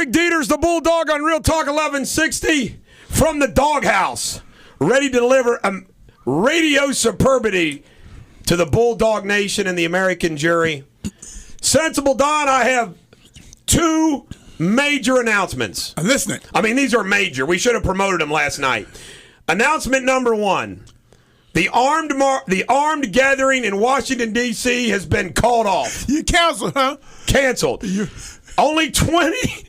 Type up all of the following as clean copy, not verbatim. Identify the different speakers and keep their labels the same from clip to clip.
Speaker 1: Eric Deters, the Bulldog on Real Talk 1160 from the doghouse, ready to deliver radio superbity to the Bulldog Nation and the American jury. Sensible Don, I have two major announcements.
Speaker 2: I'm listening.
Speaker 1: I mean, these are major. We should have promoted them last night. Announcement number one. The armed gathering in Washington, D.C. has been called off.
Speaker 2: You canceled, huh?
Speaker 1: Canceled. Only 20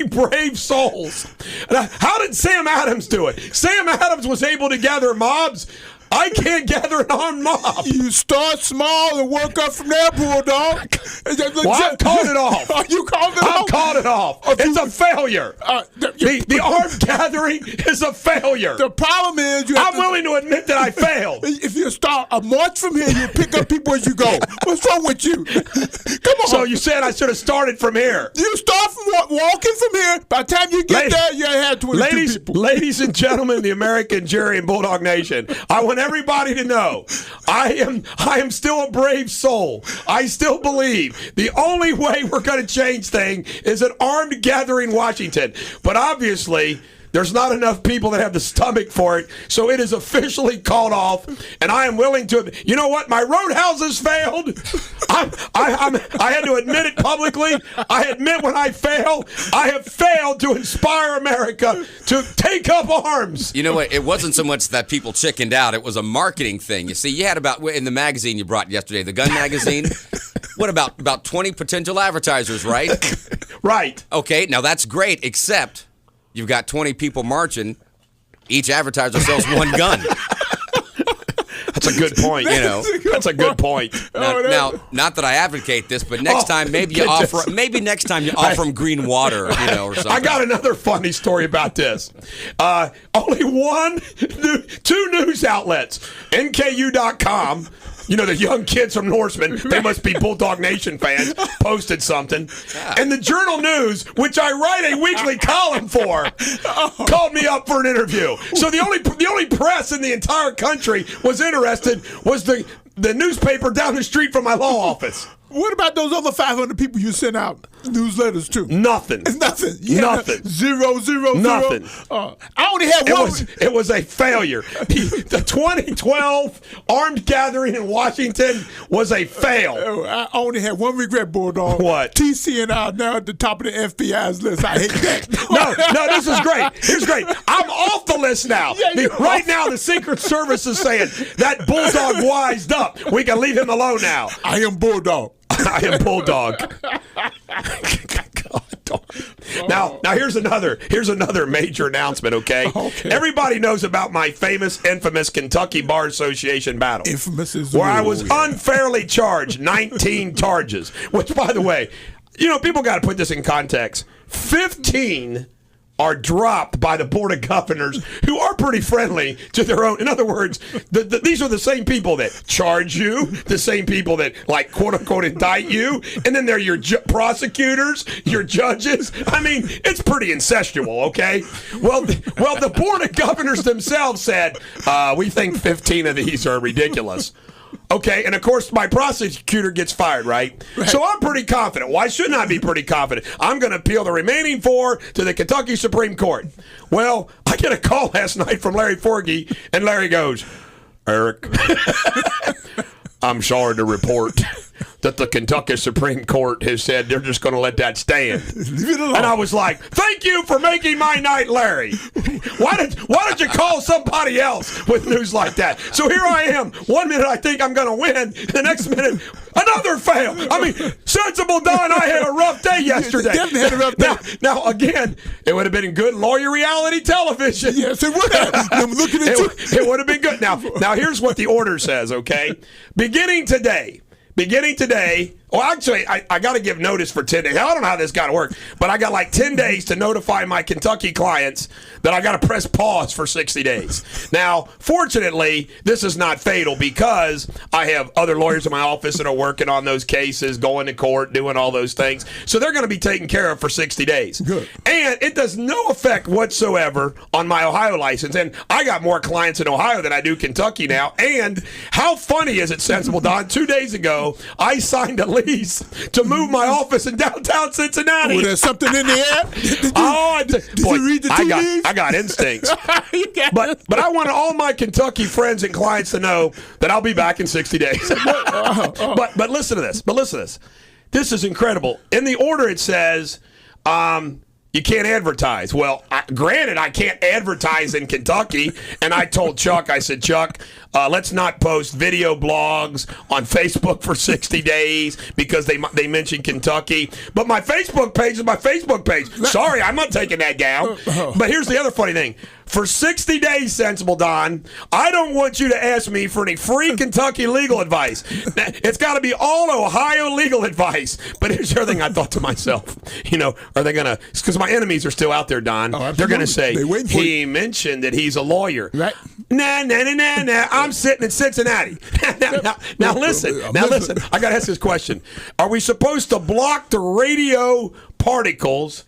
Speaker 1: brave souls. Now, how did Sam Adams do it? Sam Adams was able to gather mobs. I can't gather an armed mob.
Speaker 2: You start small and work up from there, Bulldog.
Speaker 1: Well, I've called it off.
Speaker 2: You called it off?
Speaker 1: I've called it off. It's a failure. The armed gathering is a failure.
Speaker 2: The problem is
Speaker 1: I'm willing to admit that I failed.
Speaker 2: If you start a march from here, you pick up people as you go. What's wrong with you? Come on.
Speaker 1: So you said I should have started from here.
Speaker 2: You start from walking from here. By the time you get there, you had 22 people.
Speaker 1: Ladies and gentlemen, the American jury and Bulldog Nation, I want everybody to know I am still a brave soul. I still believe the only way we're going to change things is an armed gathering in Washington. But obviously, there's not enough people that have the stomach for it, so it is officially called off, and I am willing to. You know what? My roadhouses failed. I had to admit it publicly. I admit when I fail, I have failed to inspire America to take up arms.
Speaker 3: You know what? It wasn't so much that people chickened out. It was a marketing thing. You see, you had in the magazine you brought yesterday, the gun magazine, what about 20 potential advertisers, right?
Speaker 1: Right.
Speaker 3: Okay, now that's great, except you've got 20 people marching. Each advertiser sells one gun.
Speaker 1: That's a good point.
Speaker 3: You know,
Speaker 1: that's a good point.
Speaker 3: Now, not that I advocate this, but next time maybe you offer them green water, or something.
Speaker 1: I got another funny story about this. Only two news outlets, NKU.com. You know, the young kids from Norseman, they must be Bulldog Nation fans, posted something. And the Journal News, which I write a weekly column for, called me up for an interview. So the only press in the entire country was interested was the newspaper down the street from my law office.
Speaker 2: What about those other 500 people you sent out newsletters to?
Speaker 1: Nothing.
Speaker 2: It's nothing. Yeah,
Speaker 1: nothing.
Speaker 2: Zero.
Speaker 1: Nothing.
Speaker 2: I only had one.
Speaker 1: It was a failure. The 2012 armed gathering in Washington was a fail.
Speaker 2: I only had one regret, Bulldog.
Speaker 1: What?
Speaker 2: TC and I are now at the top of the FBI's list. I hate that.
Speaker 1: No, this is great. Here's great. I'm off the list now. Right now, the Secret Service is saying that Bulldog wised up. We can leave him alone now.
Speaker 2: I am Bulldog.
Speaker 1: I am Bulldog. Now here's another major announcement, okay? Everybody knows about my infamous Kentucky Bar Association battle.
Speaker 2: Infamous is
Speaker 1: where I was unfairly charged 19 charges, which, by the way, people got to put this in context. 15 are dropped by the Board of Governors, who are pretty friendly to their own. In other words, these are the same people that charge you, the same people that, like, quote-unquote, indict you, and then they're your prosecutors, your judges. I mean, it's pretty incestual, okay? Well, the Board of Governors themselves said, we think 15 of these are ridiculous. Okay, and of course my prosecutor gets fired, right? So I'm pretty confident. Why shouldn't I be pretty confident? I'm going to appeal the remaining 4 to the Kentucky Supreme Court. Well, I get a call last night from Larry Forgy, and Larry goes, Eric, I'm sorry to report that the Kentucky Supreme Court has said they're just going to let that stand.
Speaker 2: Leave it alone.
Speaker 1: And I was like, thank you for making my night, Larry. Why did you call somebody else with news like that? So here I am. 1 minute I think I'm going to win. The next minute, another fail. I mean, Sensible Don, I had a rough day yesterday.
Speaker 2: Definitely had a rough day.
Speaker 1: Now, again, it would have been good lawyer reality television.
Speaker 2: Yes, it would have. I'm looking at you.
Speaker 1: It would have been good. Now, here's what the order says, okay? Beginning today, well, actually, I got to give notice for 10 days. I don't know how this got to work, but I got like 10 days to notify my Kentucky clients that I got to press pause for 60 days. Now, fortunately, this is not fatal because I have other lawyers in my office that are working on those cases, going to court, doing all those things. So they're going to be taken care of for 60 days.
Speaker 2: Good.
Speaker 1: And it does no effect whatsoever on my Ohio license. And I got more clients in Ohio than I do Kentucky now. And how funny is it, Sensible Don? 2 days ago, I signed a lease police to move my office in downtown Cincinnati.
Speaker 2: Was there something in the air? Did you read the tea leaves?
Speaker 1: I got instincts. But I wanted all my Kentucky friends and clients to know that I'll be back in 60 days. But listen to this. This is incredible. In the order it says, you can't advertise. Well, granted, I can't advertise in Kentucky. And I told Chuck, I said, Chuck, let's not post video blogs on Facebook for 60 days because they mentioned Kentucky. But my Facebook page is my Facebook page. Sorry, I'm not taking that down. But here's the other funny thing. For 60 days, Sensible Don, I don't want you to ask me for any free Kentucky legal advice. It's got to be all Ohio legal advice. But here's the other thing I thought to myself. Are they going to, because my enemies are still out there, Don. They're going to say, he mentioned that he's a lawyer.
Speaker 2: Right.
Speaker 1: Nah. I'm sitting in Cincinnati. Now listen. I got to ask this question. Are we supposed to block the radio particles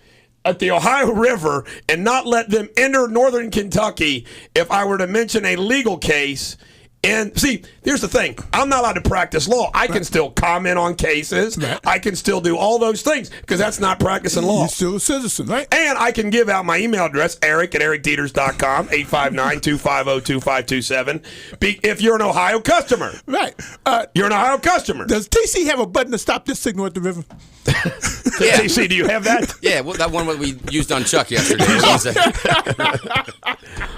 Speaker 1: at the Ohio River and not let them enter northern Kentucky if I were to mention a legal case? And see, here's the thing. I'm not allowed to practice law. I can still comment on cases. I can still do all those things because that's not practicing law.
Speaker 2: You're still a citizen, right?
Speaker 1: And I can give out my email address, eric@ericdeters.com, 859-250-2527, if you're an Ohio customer.
Speaker 2: Right.
Speaker 1: You're an Ohio customer.
Speaker 2: Does TC have a button to stop this signal at the river?
Speaker 3: Yeah.
Speaker 1: TC, do you have that?
Speaker 3: Yeah, well, that one we used on Chuck yesterday.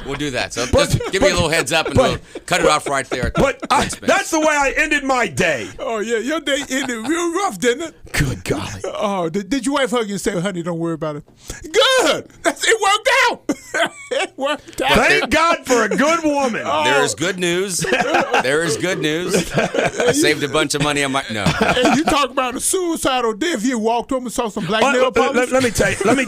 Speaker 3: We'll do that. So just give me a little heads up and we'll cut it off right there.
Speaker 1: That's the way I ended my day.
Speaker 2: Oh, yeah. Your day ended real rough, didn't it?
Speaker 1: Good golly.
Speaker 2: Oh, did your wife hug you and say, honey, don't worry about it? Good. It worked out. It worked out.
Speaker 1: Thank God for a good woman.
Speaker 3: There is good news. There is good news. I saved a bunch of money on my... No.
Speaker 2: Hey, you talk about a suicidal death. You walked home and saw some black nail polish?
Speaker 1: Let me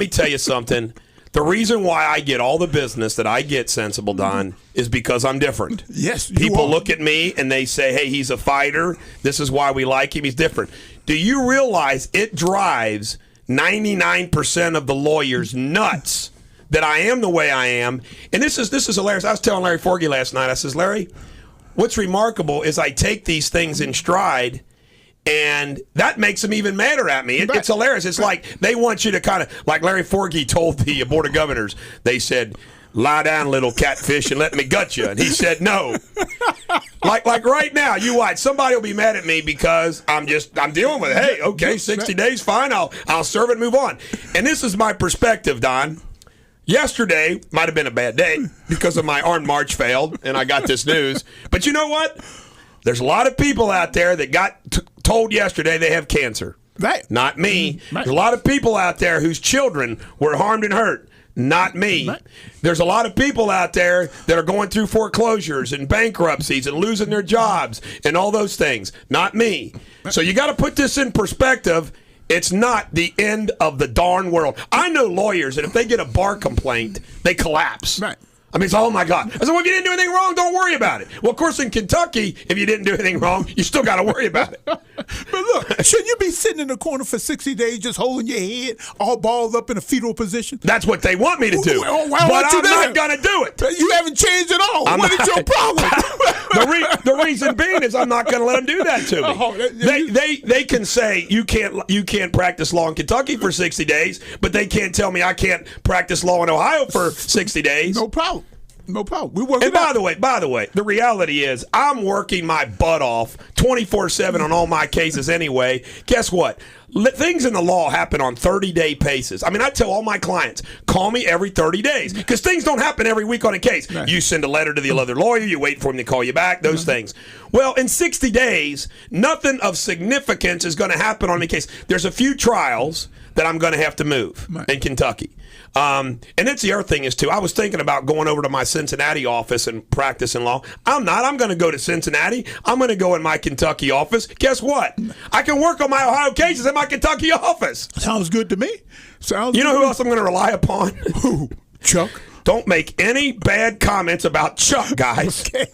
Speaker 1: tell you something. The reason why I get all the business that I get, Sensible Don, is because I'm different.
Speaker 2: Yes,
Speaker 1: people look at me and they say, hey, he's a fighter. This is why we like him. He's different. Do you realize it drives 99% of the lawyers nuts that I am the way I am? And this is hilarious. I was telling Larry Forgy last night, I says, Larry, what's remarkable is I take these things in stride, and that makes them even madder at me. It's hilarious. It's like they want you to kind of, like Larry Forgy told the Board of Governors, they said, lie down, little catfish, and let me gut you. And he said, no. Like right now, you watch. Somebody will be mad at me because I'm dealing with it. Hey, okay, 60 days, fine. I'll serve it and move on. And this is my perspective, Don. Yesterday might have been a bad day because of my armed march failed, and I got this news. But you know what? There's a lot of people out there that got told yesterday they have cancer.
Speaker 2: Right.
Speaker 1: Not me.
Speaker 2: Right.
Speaker 1: There's a lot of people out there whose children were harmed and hurt. Not me.
Speaker 2: Right.
Speaker 1: There's a lot of people out there that are going through foreclosures and bankruptcies and losing their jobs and all those things. Not me. So you got to put this in perspective. It's not the end of the darn world. I know lawyers, and if they get a bar complaint, they collapse.
Speaker 2: Right.
Speaker 1: I mean, it's, oh, my God. I said, well, if you didn't do anything wrong, don't worry about it. Well, of course, in Kentucky, if you didn't do anything wrong, you still got to worry about it.
Speaker 2: But look, shouldn't you be sitting in the corner for 60 days just holding your head all balled up in a fetal position?
Speaker 1: That's what they want me to do.
Speaker 2: Why
Speaker 1: but
Speaker 2: I'm
Speaker 1: not going to do it.
Speaker 2: You haven't changed at all. What is your problem?
Speaker 1: The reason being is I'm not going to let them do that to me. They can say you can't practice law in Kentucky for 60 days, but they can't tell me I can't practice law in Ohio for 60 days.
Speaker 2: No problem. No problem. We work.
Speaker 1: And by the way, the reality is I'm working my butt off 24/7 on all my cases anyway. Guess what? Things in the law happen on 30-day paces. I mean, I tell all my clients, call me every 30 days because things don't happen every week on a case. Right. You send a letter to the other lawyer, you wait for him to call you back, those things. Well, in 60 days, nothing of significance is going to happen on a case. There's a few trials that I'm going to have to move in Kentucky. And that's the other thing is, too, I was thinking about going over to my Cincinnati office and practicing law. I'm not. I'm going to go to Cincinnati. I'm going to go in my Kentucky office. Guess what? I can work on my Ohio cases in my Kentucky office.
Speaker 2: Sounds good to me.
Speaker 1: You know who else I'm going to rely upon?
Speaker 2: Who? Chuck?
Speaker 1: Don't make any bad comments about Chuck, guys.
Speaker 2: Okay.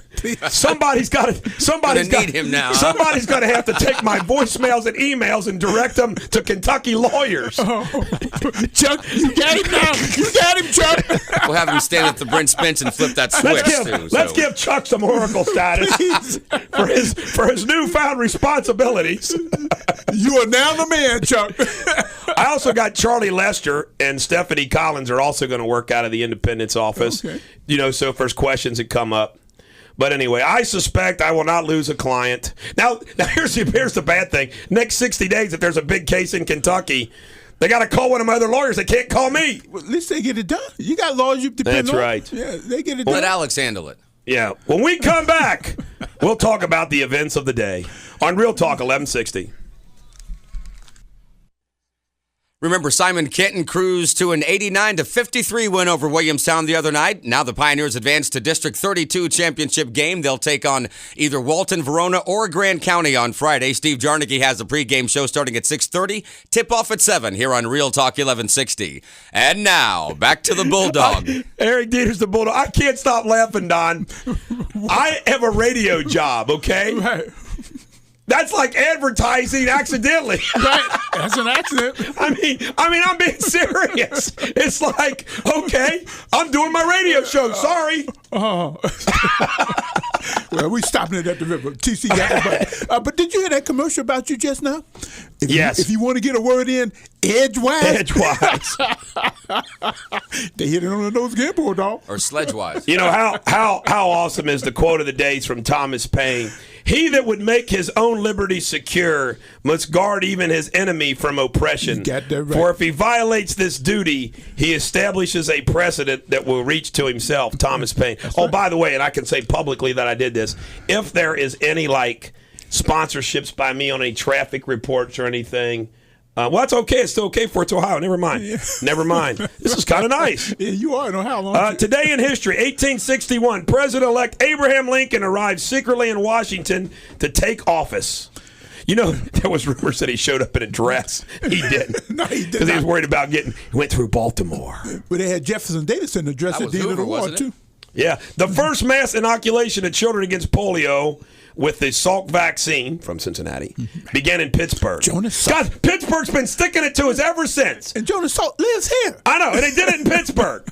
Speaker 1: Somebody's got to
Speaker 3: need him now.
Speaker 1: Somebody's got to have to take my voicemails and emails and direct them to Kentucky lawyers.
Speaker 2: Chuck, you got him now. You got him, Chuck.
Speaker 3: We'll have him stand at the Brent's bench and flip that switch,
Speaker 1: Let's give Chuck some oracle status for his newfound responsibilities.
Speaker 2: You are now the man, Chuck.
Speaker 1: I also got Charlie Lester and Stephanie Collins are also going to work out of the Independence office.
Speaker 2: Okay.
Speaker 1: So if there's questions that come up. But anyway, I suspect I will not lose a client. Now here's the bad thing. Next 60 days, if there's a big case in Kentucky, they got to call one of my other lawyers. They can't call me.
Speaker 2: Well, at least they get it done. You got lawyers you depend on.
Speaker 1: That's right.
Speaker 2: Yeah, they get it done.
Speaker 3: Let Alex handle it.
Speaker 1: Yeah. When we come back, we'll talk about the events of the day on Real Talk 1160.
Speaker 3: Remember, Simon Kenton cruised to an 89-53 win over Williamstown the other night. Now the Pioneers advance to District 32 championship game. They'll take on either Walton, Verona, or Grand County on Friday. Steve Jarnicki has a pregame show starting at 6:30. Tip-off at 7 here on Real Talk 1160. And now, back to the Bulldog.
Speaker 1: Eric Deters, the Bulldog. I can't stop laughing, Don. I have a radio job, okay?
Speaker 2: Right.
Speaker 1: That's like advertising accidentally.
Speaker 2: Right. That's an accident.
Speaker 1: I mean, I'm being serious. It's like, okay, I'm doing my radio show. Sorry.
Speaker 2: Well, we stopping it at the river. TC got it. But did you hear that commercial about you just now?
Speaker 1: Yes.
Speaker 2: If you want to get a word in, edgewise.
Speaker 1: Edgewise.
Speaker 2: They hit it on the nose again, Bulldog.
Speaker 3: Or sledgewise.
Speaker 1: You know, how awesome is the quote of the days from Thomas Paine? He that would make his own liberty secure must guard even his enemy from oppression.
Speaker 2: You got that right.
Speaker 1: For if he violates this duty, he establishes a precedent that will reach to himself. Thomas Paine.
Speaker 2: Right.
Speaker 1: By the way, and I can say publicly that I did this, if there is any sponsorships by me on any traffic reports or anything, well, that's okay. It's still okay for it's Ohio. Never mind.
Speaker 2: Yeah.
Speaker 1: Never mind. This is kind of nice.
Speaker 2: Yeah, you are in Ohio, aren't you?
Speaker 1: Today in history, 1861, President-elect Abraham Lincoln arrived secretly in Washington to take office. You know, there was rumors that he showed up in a dress. He didn't.
Speaker 2: No, he did
Speaker 1: Because he was
Speaker 2: not.
Speaker 1: worried about he went through Baltimore.
Speaker 2: But they had Jefferson Davis in the dress
Speaker 3: That
Speaker 2: at
Speaker 3: was
Speaker 2: the end of the
Speaker 3: Hoover,
Speaker 2: war,
Speaker 3: wasn't it?
Speaker 2: too.
Speaker 1: Yeah. The first mass inoculation of children against polio with the Salk vaccine from Cincinnati began in Pittsburgh.
Speaker 2: Jonas Salk.
Speaker 1: God, Pittsburgh's been sticking it to us ever since.
Speaker 2: And Jonas Salk lives here.
Speaker 1: I know, and they did it in Pittsburgh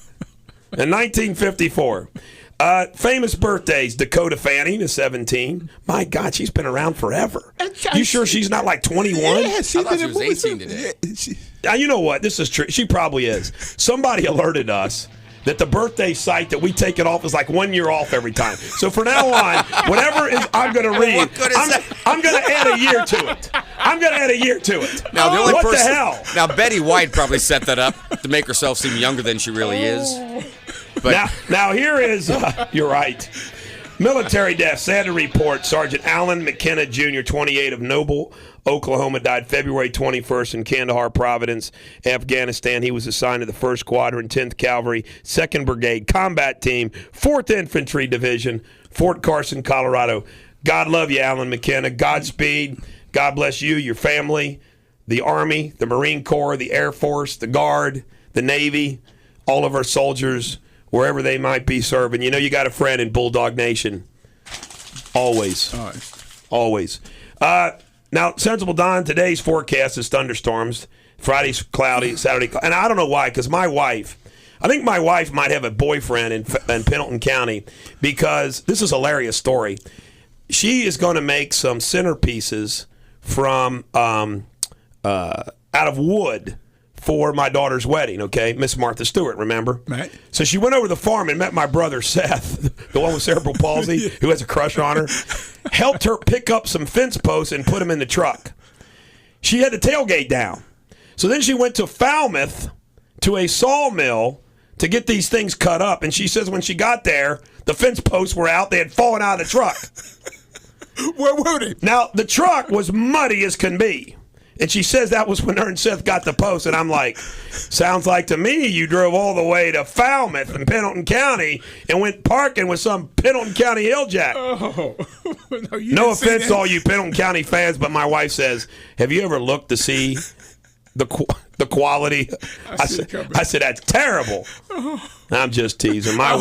Speaker 1: in 1954. Famous birthdays: Dakota Fanning is 17. My God, she's been around forever. You sure she's not like 21?
Speaker 2: Yeah, she's
Speaker 3: I thought
Speaker 2: been
Speaker 3: she
Speaker 2: in
Speaker 3: was
Speaker 2: movies
Speaker 3: 18
Speaker 2: too.
Speaker 3: today.
Speaker 2: Yeah,
Speaker 1: Now, you know what? This is true. She probably is. Somebody alerted us that the birthday site that we take it off is like 1 year off every time. So from now on, whatever is I'm going to read, I'm going to add a year to it. I'm going to add a year to it.
Speaker 3: Now, the only
Speaker 1: what
Speaker 3: person,
Speaker 1: the hell?
Speaker 3: Now, Betty White probably set that up to make herself seem younger than she really is. But
Speaker 1: Now here is, you're right. Military death. Sad to report, Sergeant Allen McKenna Jr., 28, of Noble, Oklahoma, died February 21st in Kandahar Province, Afghanistan. He was assigned to the 1st Squadron, 10th Cavalry, 2nd Brigade Combat Team, 4th Infantry Division, Fort Carson, Colorado. God love you, Allen McKenna. Godspeed. God bless you, your family, the Army, the Marine Corps, the Air Force, the Guard, the Navy, all of our soldiers, wherever they might be serving. You know you got a friend in Bulldog Nation. Always.
Speaker 2: All right.
Speaker 1: Always. Now, Sensible Don, today's forecast is thunderstorms. Friday's cloudy, Saturday, and I don't know why, because I think my wife might have a boyfriend in Pendleton County, because this is a hilarious story. She is going to make some centerpieces from out of wood for my daughter's wedding, okay? Miss Martha Stewart, remember?
Speaker 2: Right.
Speaker 1: So she went over to the farm and met my brother Seth, the one with cerebral palsy, who has a crush on her, helped her pick up some fence posts and put them in the truck. She had the tailgate down. So then she went to Falmouth to a sawmill to get these things cut up, and she says when she got there, the fence posts were out. They had fallen out of the truck.
Speaker 2: Where were they?
Speaker 1: Now, the truck was muddy as can be. And she says that was when her and Seth got the post. And I'm like, sounds like to me you drove all the way to Falmouth in Pendleton County and went parking with some Pendleton County hilljack.
Speaker 2: Oh.
Speaker 1: No offense to all you Pendleton County fans, but my wife says, have you ever looked to see the quality. I said that's terrible. I'm just teasing. My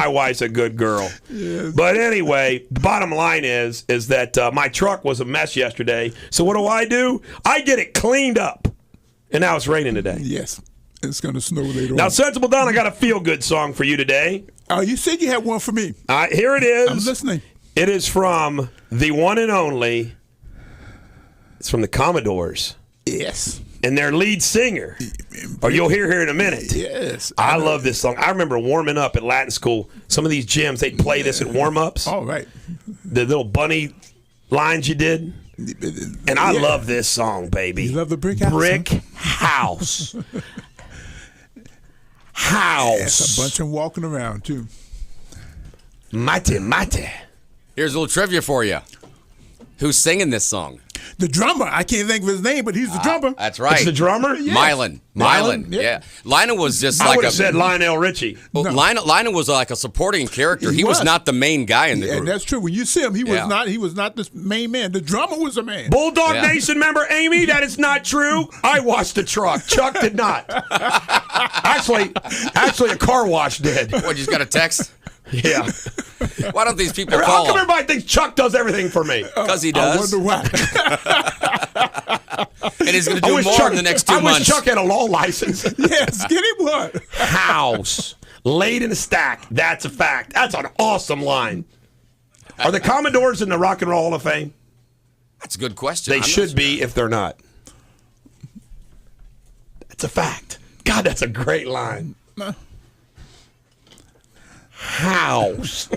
Speaker 1: wife's a good girl.
Speaker 2: Yes.
Speaker 1: But anyway, the bottom line is that my truck was a mess yesterday. So what do? I get it cleaned up, and now it's raining today.
Speaker 2: Yes. It's going to snow later
Speaker 1: Now,
Speaker 2: on.
Speaker 1: Sensible Don, I got a feel-good song for you today.
Speaker 2: Oh, you said you had one for me.
Speaker 1: Here it is.
Speaker 2: I'm listening.
Speaker 1: It is from the one and only. It's from the Commodores.
Speaker 2: Yes.
Speaker 1: And their lead singer, or you'll hear here in a minute.
Speaker 2: Yes.
Speaker 1: I love this song. I remember warming up at Latin school. Some of these gyms, they'd play this at warm-ups.
Speaker 2: All right.
Speaker 1: The little bunny lines you did. And I love this song, baby.
Speaker 2: You love the brick house?
Speaker 1: Brick house. House.
Speaker 2: Yes, a bunch of them walking around, too.
Speaker 1: Mate.
Speaker 3: Here's a little trivia for you. Who's singing this song?
Speaker 2: The drummer. I can't think of his name, but he's the drummer.
Speaker 3: That's right.
Speaker 1: It's the drummer?
Speaker 3: Yes. Mylan. Yeah. Lionel was just
Speaker 1: I
Speaker 3: like
Speaker 1: would have said Lionel Richie.
Speaker 3: Well, Lionel was like a supporting character. He was not the main guy in the group.
Speaker 2: And that's true. When you see him, he was not the main man. The drummer was the man.
Speaker 1: Bulldog Nation member Amy, that is not true. I washed the truck. Chuck did not. Actually, a car wash did.
Speaker 3: What, you just got a text?
Speaker 1: Yeah.
Speaker 3: Why don't these people
Speaker 1: How
Speaker 3: call
Speaker 1: come
Speaker 3: him?
Speaker 1: everybody thinks Chuck does everything for me?
Speaker 3: Because he does.
Speaker 2: I wonder why.
Speaker 3: And he's going to do more in the next 2 months.
Speaker 1: I wish Chuck had a law license.
Speaker 2: Yes, get him one.
Speaker 1: House. Laid in a stack. That's a fact. That's an awesome line. Are the Commodores in the Rock and Roll Hall of Fame?
Speaker 3: That's a good question.
Speaker 1: They should be if they're not. That's a fact. God, that's a great line. House.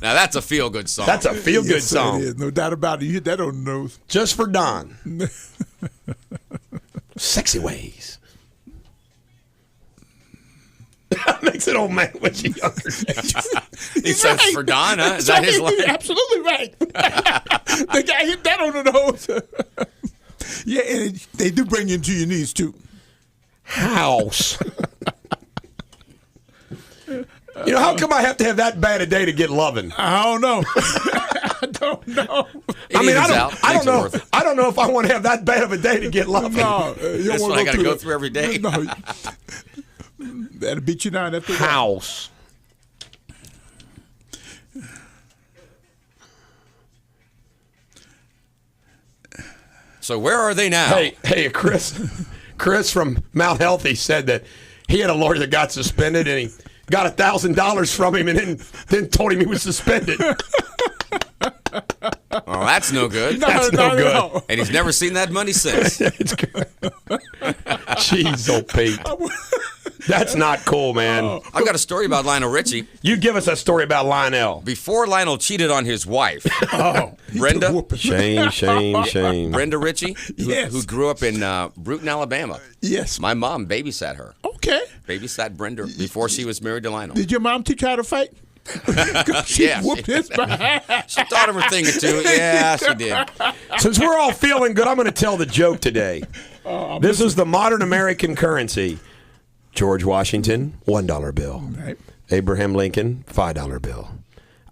Speaker 3: Now that's a feel-good song.
Speaker 1: That's a feel-good song.
Speaker 2: It is. No doubt about it. You hit that on the nose.
Speaker 1: Just for Don. Sexy ways. Makes it old man when she's younger.
Speaker 3: He says for Don, huh? Is that his line?
Speaker 2: Absolutely right. The guy hit that on the nose. Yeah, and they do bring you to your knees, too.
Speaker 1: House. You know, how come I have to have that bad a day to get loving?
Speaker 2: I don't know. I don't know.
Speaker 1: I don't know if I want to have that bad of a day to get loving.
Speaker 2: No,
Speaker 3: that's what I got to go through every day.
Speaker 2: No, that'll beat you down after
Speaker 1: House.
Speaker 3: So where are they now?
Speaker 1: Hey, Chris from Mount Healthy said that he had a lawyer that got suspended and he got $1,000 from him and then told him he was suspended.
Speaker 3: Oh, that's no good.
Speaker 1: That's no good.
Speaker 2: No.
Speaker 3: And he's never seen that money since.
Speaker 1: It's good. Jeez, old Pete. That's not cool, man.
Speaker 3: I've got a story about Lionel Richie.
Speaker 1: You give us a story about Lionel.
Speaker 3: Before Lionel cheated on his wife,
Speaker 1: Brenda. Shame.
Speaker 3: Brenda Richie,
Speaker 2: Yes.
Speaker 3: who grew up in Bruton, Alabama.
Speaker 2: Yes.
Speaker 3: My mom babysat her.
Speaker 2: Okay.
Speaker 3: Babysat Brenda before she was married to Lionel.
Speaker 2: Did your mom teach you how to fight? She
Speaker 3: Yeah.
Speaker 2: whooped his behind.
Speaker 3: She taught him a thing or two. Yeah, she did.
Speaker 1: Since we're all feeling good, I'm going to tell the joke today. This is the modern American currency. George Washington, $1 bill.
Speaker 2: Right.
Speaker 1: Abraham Lincoln, $5 bill.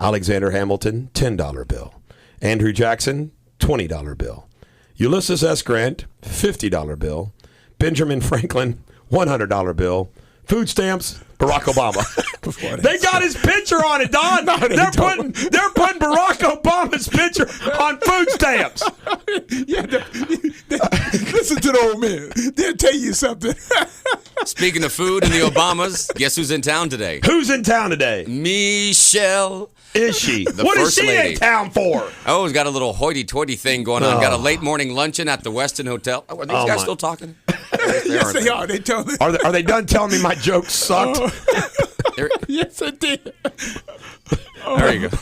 Speaker 1: Alexander Hamilton, $10 bill. Andrew Jackson, $20 bill. Ulysses S. Grant, $50 bill. Benjamin Franklin, $100 bill. Food stamps, Barack Obama. They got his picture on it, Don.
Speaker 2: No,
Speaker 1: they're putting Barack Obama's picture on food stamps.
Speaker 2: Yeah, listen to the old man. They'll tell you something.
Speaker 3: Speaking of food and the Obamas, guess who's in town today?
Speaker 1: Who's in town today?
Speaker 3: Michelle.
Speaker 1: Is she?
Speaker 3: The
Speaker 1: What is
Speaker 3: first
Speaker 1: she
Speaker 3: lady.
Speaker 1: in town for?
Speaker 3: Oh, he's got a little hoity-toity thing going on. Got a late morning luncheon at the Westin Hotel. Oh, are these guys still talking?
Speaker 2: Yes, they are. They tell me.
Speaker 1: Are they done telling me my jokes sucked?
Speaker 2: Yes, I did.
Speaker 3: There you go.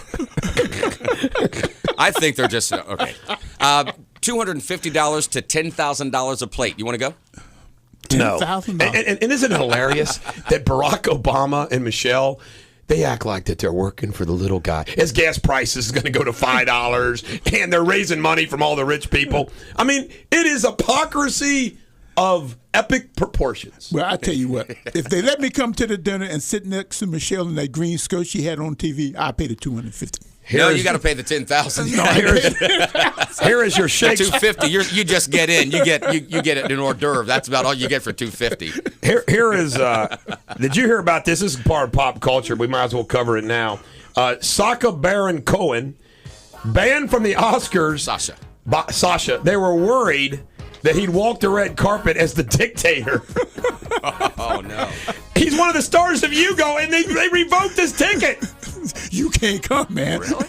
Speaker 3: I think they're just okay. $250 to $10,000 a plate. You want to go?
Speaker 1: No.
Speaker 2: $10,000.
Speaker 1: And isn't it hilarious that Barack Obama and Michelle, they act like that they're working for the little guy. As gas prices is going to go to $5 and they're raising money from all the rich people. I mean, it is hypocrisy of epic proportions.
Speaker 2: Well, I tell you what, if they let me come to the dinner and sit next to Michelle in that green skirt she had on TV, I pay the $250.
Speaker 3: No, you got to pay the $10,000.
Speaker 1: No, here is your Shakespeare.
Speaker 3: $250. You just get in. You get an hors d'oeuvre. That's about all you get for $250.
Speaker 1: Here is. Did you hear about this? This is part of pop culture. We might as well cover it now. Sacha Baron Cohen banned from the Oscars. Sasha. They were worried that he'd walk the red carpet as the dictator.
Speaker 3: Oh no.
Speaker 1: He's one of the stars of Hugo, and they revoked his ticket.
Speaker 2: You can't come, man.
Speaker 3: Really?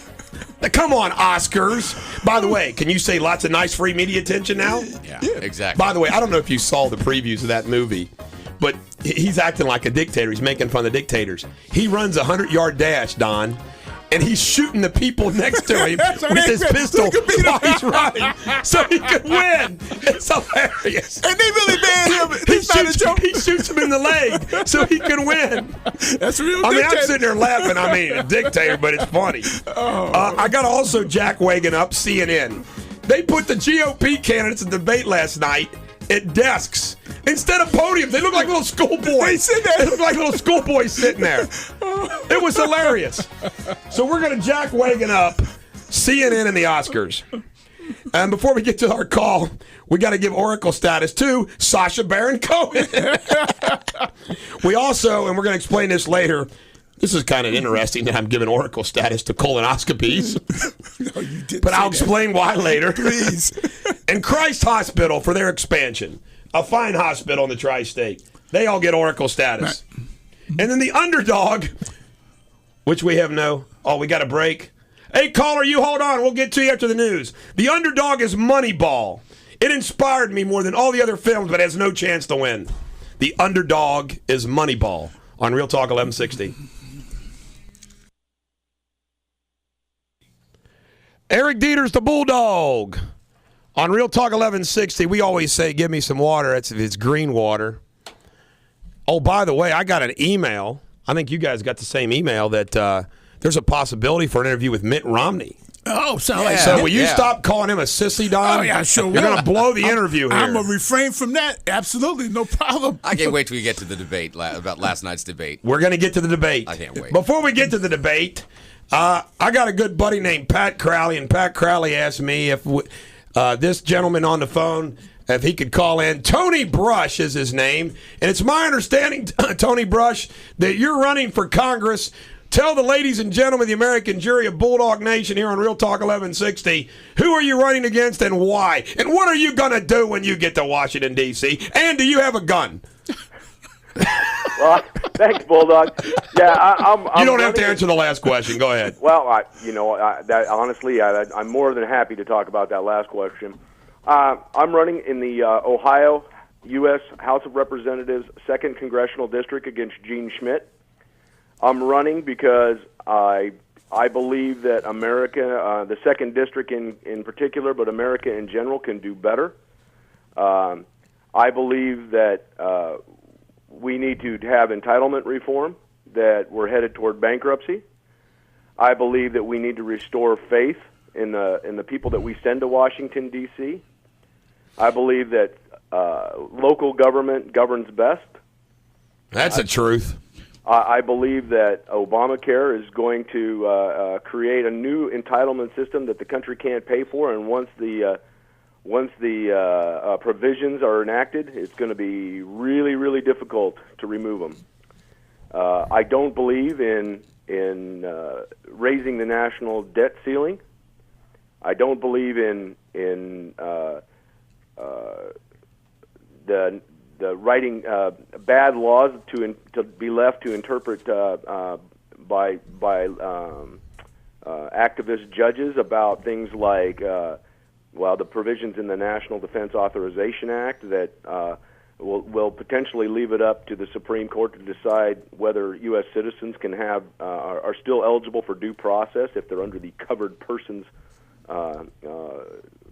Speaker 1: Come on, Oscars. By the way, can you say lots of nice free media attention now?
Speaker 3: Yeah, exactly.
Speaker 1: By the way, I don't know if you saw the previews of that movie, but he's acting like a dictator. He's making fun of dictators. He runs a 100-yard dash, Don, and he's shooting the people next to him with his pistol while he's running so he could win. It's hilarious.
Speaker 2: And they really banned him.
Speaker 1: He shoots him in the leg so he can win.
Speaker 2: That's real.
Speaker 1: I mean, I'm sitting there laughing. I mean, a dictator, but it's funny. I got also Jack Wagon up, CNN. They put the GOP candidates in debate last night at desks instead of podiums. They look like little schoolboys. They look like little schoolboys sitting there. It was hilarious. So we're going to Jack Wagon up CNN and the Oscars. And before we get to our call, we got to give Oracle status to Sacha Baron Cohen. We also, and we're going to explain this later, this is kind of interesting that I'm giving Oracle status to colonoscopies.
Speaker 2: No, you didn't.
Speaker 1: But I'll explain why later.
Speaker 2: Please.
Speaker 1: And Christ Hospital for their expansion. A fine hospital in the tri-state. They all get Oracle status. Right. And then the Underdog, which we have we got a break. Hey, caller, you hold on. We'll get to you after the news. The Underdog is Moneyball. It inspired me more than all the other films, but has no chance to win. The Underdog is Moneyball on Real Talk 1160. Eric Deters, the Bulldog. On Real Talk 1160, we always say, give me some water. It's green water. Oh, by the way, I got an email. I think you guys got the same email that there's a possibility for an interview with Mitt Romney.
Speaker 2: Oh, sound like
Speaker 1: so will you stop calling him a sissy, Don?
Speaker 2: Oh, yeah, sure will.
Speaker 1: You're going to blow the interview here.
Speaker 2: I'm going to refrain from that. Absolutely, no problem.
Speaker 3: I can't wait till we get to the debate about last night's debate.
Speaker 1: We're going to get to the debate.
Speaker 3: I can't wait.
Speaker 1: Before we get to the debate, I got a good buddy named Pat Crowley, and Pat Crowley asked me if this gentleman on the phone, if he could call in. Tony Brush is his name, and it's my understanding, Tony Brush, that you're running for Congress. Tell the ladies and gentlemen of the American jury of Bulldog Nation here on Real Talk 1160, who are you running against and why? And what are you going to do when you get to Washington, D.C.? And do you have a gun?
Speaker 4: Well, thanks, Bulldog. Yeah, I'm
Speaker 1: you don't have to answer the last question. Go ahead.
Speaker 4: Well, honestly, I'm more than happy to talk about that last question. I'm running in the Ohio U.S. House of Representatives 2nd Congressional District against Gene Schmidt. I'm running because I believe that America, the 2nd District in particular, but America in general, can do better. I believe that we need to have entitlement reform, that we're headed toward bankruptcy. I believe that we need to restore faith in the people that we send to Washington, D.C. I believe that local government governs best.
Speaker 1: That's the truth.
Speaker 4: I believe that Obamacare is going to create a new entitlement system that the country can't pay for, and once the provisions are enacted, it's going to be really, really difficult to remove them. I don't believe in raising the national debt ceiling. I don't believe in the writing bad laws to be left to interpret by activist judges about things like the provisions in the National Defense Authorization Act that will potentially leave it up to the Supreme Court to decide whether U.S. citizens can are still eligible for due process if they're under the covered persons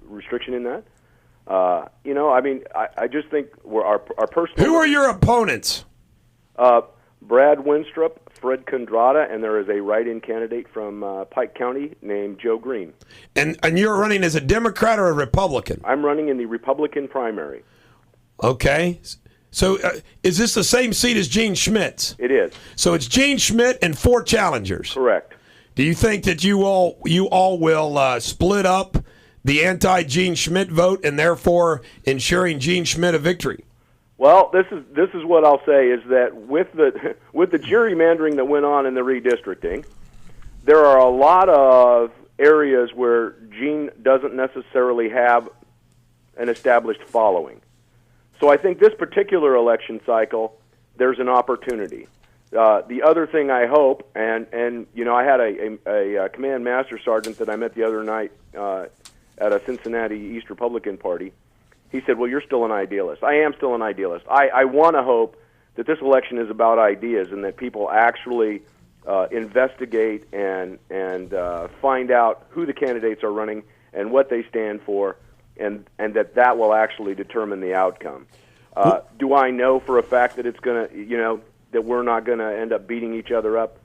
Speaker 4: restriction in that. I just think our personal.
Speaker 1: Who are your opponents?
Speaker 4: Brad Winstrup, Fred Condrada, and there is a write-in candidate from Pike County named Joe Green.
Speaker 1: And you're running as a Democrat or a Republican?
Speaker 4: I'm running in the Republican primary.
Speaker 1: Okay. So is this the same seat as Gene Schmidt's?
Speaker 4: It is.
Speaker 1: So it's Gene Schmidt and 4 challengers.
Speaker 4: Correct.
Speaker 1: Do you think that you all will split up the anti-Gene Schmidt vote and therefore ensuring Gene Schmidt a victory?
Speaker 4: Well, this is what I'll say is that with the gerrymandering that went on in the redistricting, there are a lot of areas where Gene doesn't necessarily have an established following. So I think this particular election cycle, there's an opportunity. The other thing I hope, and I had a command master sergeant that I met the other night at a Cincinnati East Republican party. He said, well, you're still an idealist. I am still an idealist. I want to hope that this election is about ideas and that people actually investigate and find out who the candidates are running and what they stand for, and that will actually determine the outcome. Do I know for a fact that it's going to, that we're not going to end up beating each other up?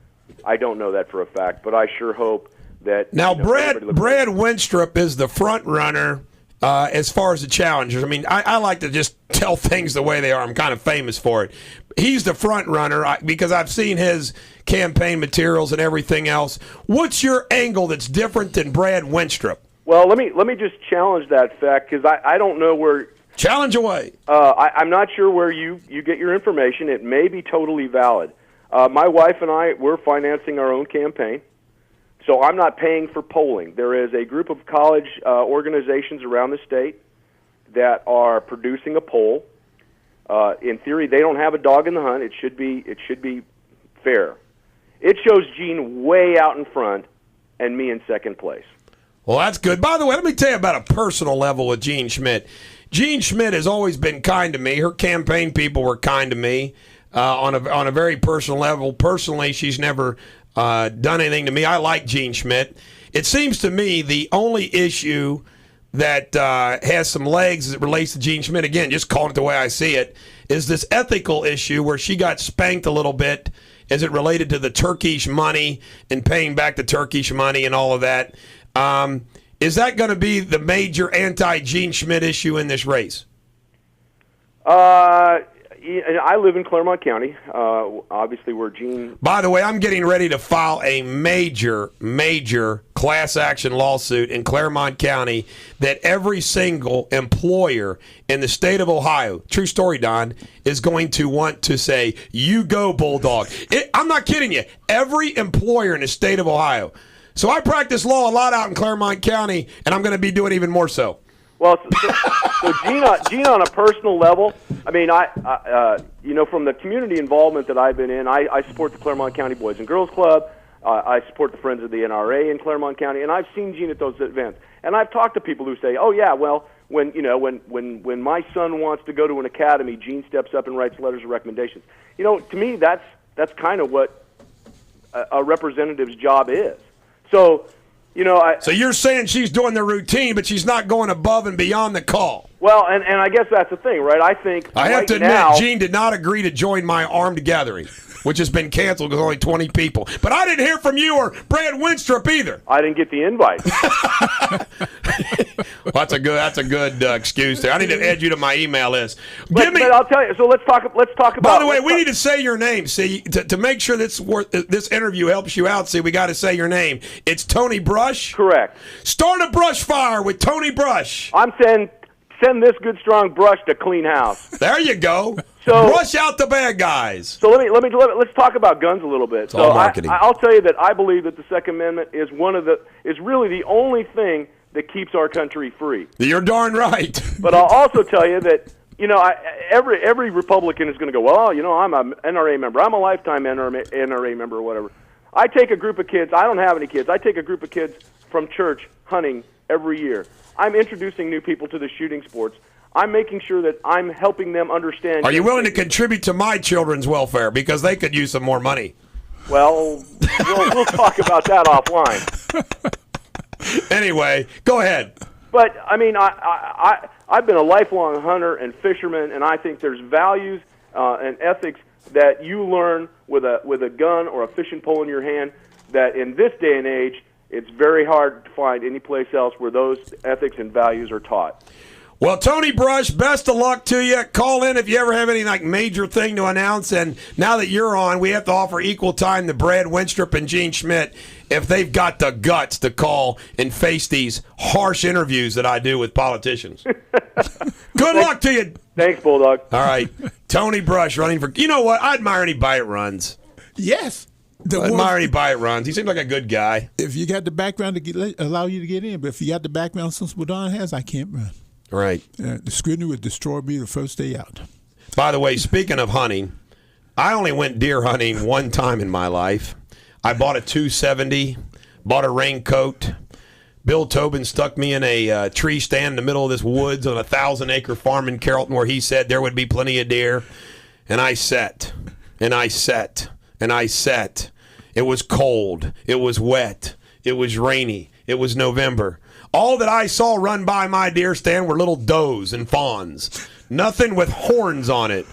Speaker 4: I don't know that for a fact, but I sure hope that.
Speaker 1: Now, Brad Winstrup is the front runner as far as the challengers. I mean, I like to just tell things the way they are. I'm kind of famous for it. He's the front runner because I've seen his campaign materials and everything else. What's your angle that's different than Brad Winstrup?
Speaker 4: Well, let me just challenge that fact because I don't know where.
Speaker 1: Challenge away.
Speaker 4: I'm not sure where you get your information. It may be totally valid. My wife and I, we're financing our own campaign, so I'm not paying for polling. There is a group of college organizations around the state that are producing a poll. In theory, they don't have a dog in the hunt. It should be fair. It shows Gene way out in front and me in second place.
Speaker 1: Well, that's good. By the way, let me tell you about a personal level with Gene Schmidt. Gene Schmidt has always been kind to me. Her campaign people were kind to me on a very personal level. Personally, she's never done anything to me. I like Gene Schmidt. It seems to me the only issue that has some legs as it relates to Gene Schmidt, again, just calling it the way I see it, is this ethical issue where she got spanked a little bit as it related to the Turkish money and paying back the Turkish money and all of that. Is that going to be the major anti-Gene Schmidt issue in this race?
Speaker 4: I live in Claremont County, obviously where Gene...
Speaker 1: By the way, I'm getting ready to file a major class action lawsuit in Claremont County that every single employer in the state of Ohio, true story, Don, is going to want to say, you go, Bulldog. I'm not kidding you. Every employer in the state of Ohio. So I practice law a lot out in Claremont County, and I'm going to be doing even more so.
Speaker 4: Well, so Gene on a personal level, I mean, from the community involvement that I've been in, I support the Claremont County Boys and Girls Club. I support the Friends of the NRA in Claremont County, and I've seen Gene at those events. And I've talked to people who say, "Oh yeah, well, when my son wants to go to an academy, Gene steps up and writes letters of recommendations." To me, that's kind of what a representative's job is. So.
Speaker 1: So you're saying she's doing the routine, but she's not going above and beyond the call.
Speaker 4: Well, and I guess that's the thing, right? I think
Speaker 1: I have
Speaker 4: right
Speaker 1: to admit,
Speaker 4: now,
Speaker 1: Gene did not agree to join my armed gathering, which has been canceled because only 20 people. But I didn't hear from you or Brad Winstrup either.
Speaker 4: I didn't get the invite.
Speaker 1: Well, that's a good excuse there. I need to add you to my email list.
Speaker 4: But I'll tell you. So let's talk about.
Speaker 1: By the way, we need to say your name. See, to make sure this interview helps you out. See, we got to say your name. It's Tony Brush.
Speaker 4: Correct.
Speaker 1: Start a brush fire with Tony Brush.
Speaker 4: I'm send this good strong brush to clean house.
Speaker 1: There you go.
Speaker 4: So
Speaker 1: brush out the bad guys.
Speaker 4: So let's talk about guns a little bit.
Speaker 1: It's all marketing.
Speaker 4: I'll tell you that I believe that the Second Amendment is really the only thing that keeps our country free.
Speaker 1: You're darn right.
Speaker 4: But I'll also tell you that every Republican is going to go, well, I'm an NRA member. I'm a lifetime NRA member or whatever. I take a group of kids. I don't have any kids. I take a group of kids from church hunting every year. I'm introducing new people to the shooting sports. I'm making sure that I'm helping them understand.
Speaker 1: Are you willing to contribute to my children's welfare? Because they could use some more money.
Speaker 4: Well, we'll talk about that offline.
Speaker 1: Anyway, go ahead.
Speaker 4: But, I mean, I've been a lifelong hunter and fisherman, and I think there's values and ethics that you learn with a gun or a fishing pole in your hand that in this day and age, it's very hard to find any place else where those ethics and values are taught.
Speaker 1: Well, Tony Brush, best of luck to you. Call in if you ever have any major thing to announce. And now that you're on, we have to offer equal time to Brad Winstrup and Gene Schmidt if they've got the guts to call and face these harsh interviews that I do with politicians. Good luck to you.
Speaker 4: Thanks, Bulldog.
Speaker 1: All right. Tony Brush running for – you know what? I admire anybody that runs.
Speaker 2: Yes.
Speaker 1: I admire anybody that runs. He seems like a good guy.
Speaker 2: If you got the background to allow you to get in, but if you got the background since Bulldog has, I can't run.
Speaker 1: Right.
Speaker 2: The scrutiny would destroy me the first day out.
Speaker 1: By the way, speaking of hunting, I only went deer hunting one time in my life. I bought a 270, bought a raincoat. Bill Tobin stuck me in a tree stand in the middle of this woods on a 1,000-acre farm in Carrollton where he said there would be plenty of deer. And I sat, and I sat, and I sat. It was cold. It was wet. It was rainy. It was November. All that I saw run by my deer stand were little does and fawns. Nothing with horns on it.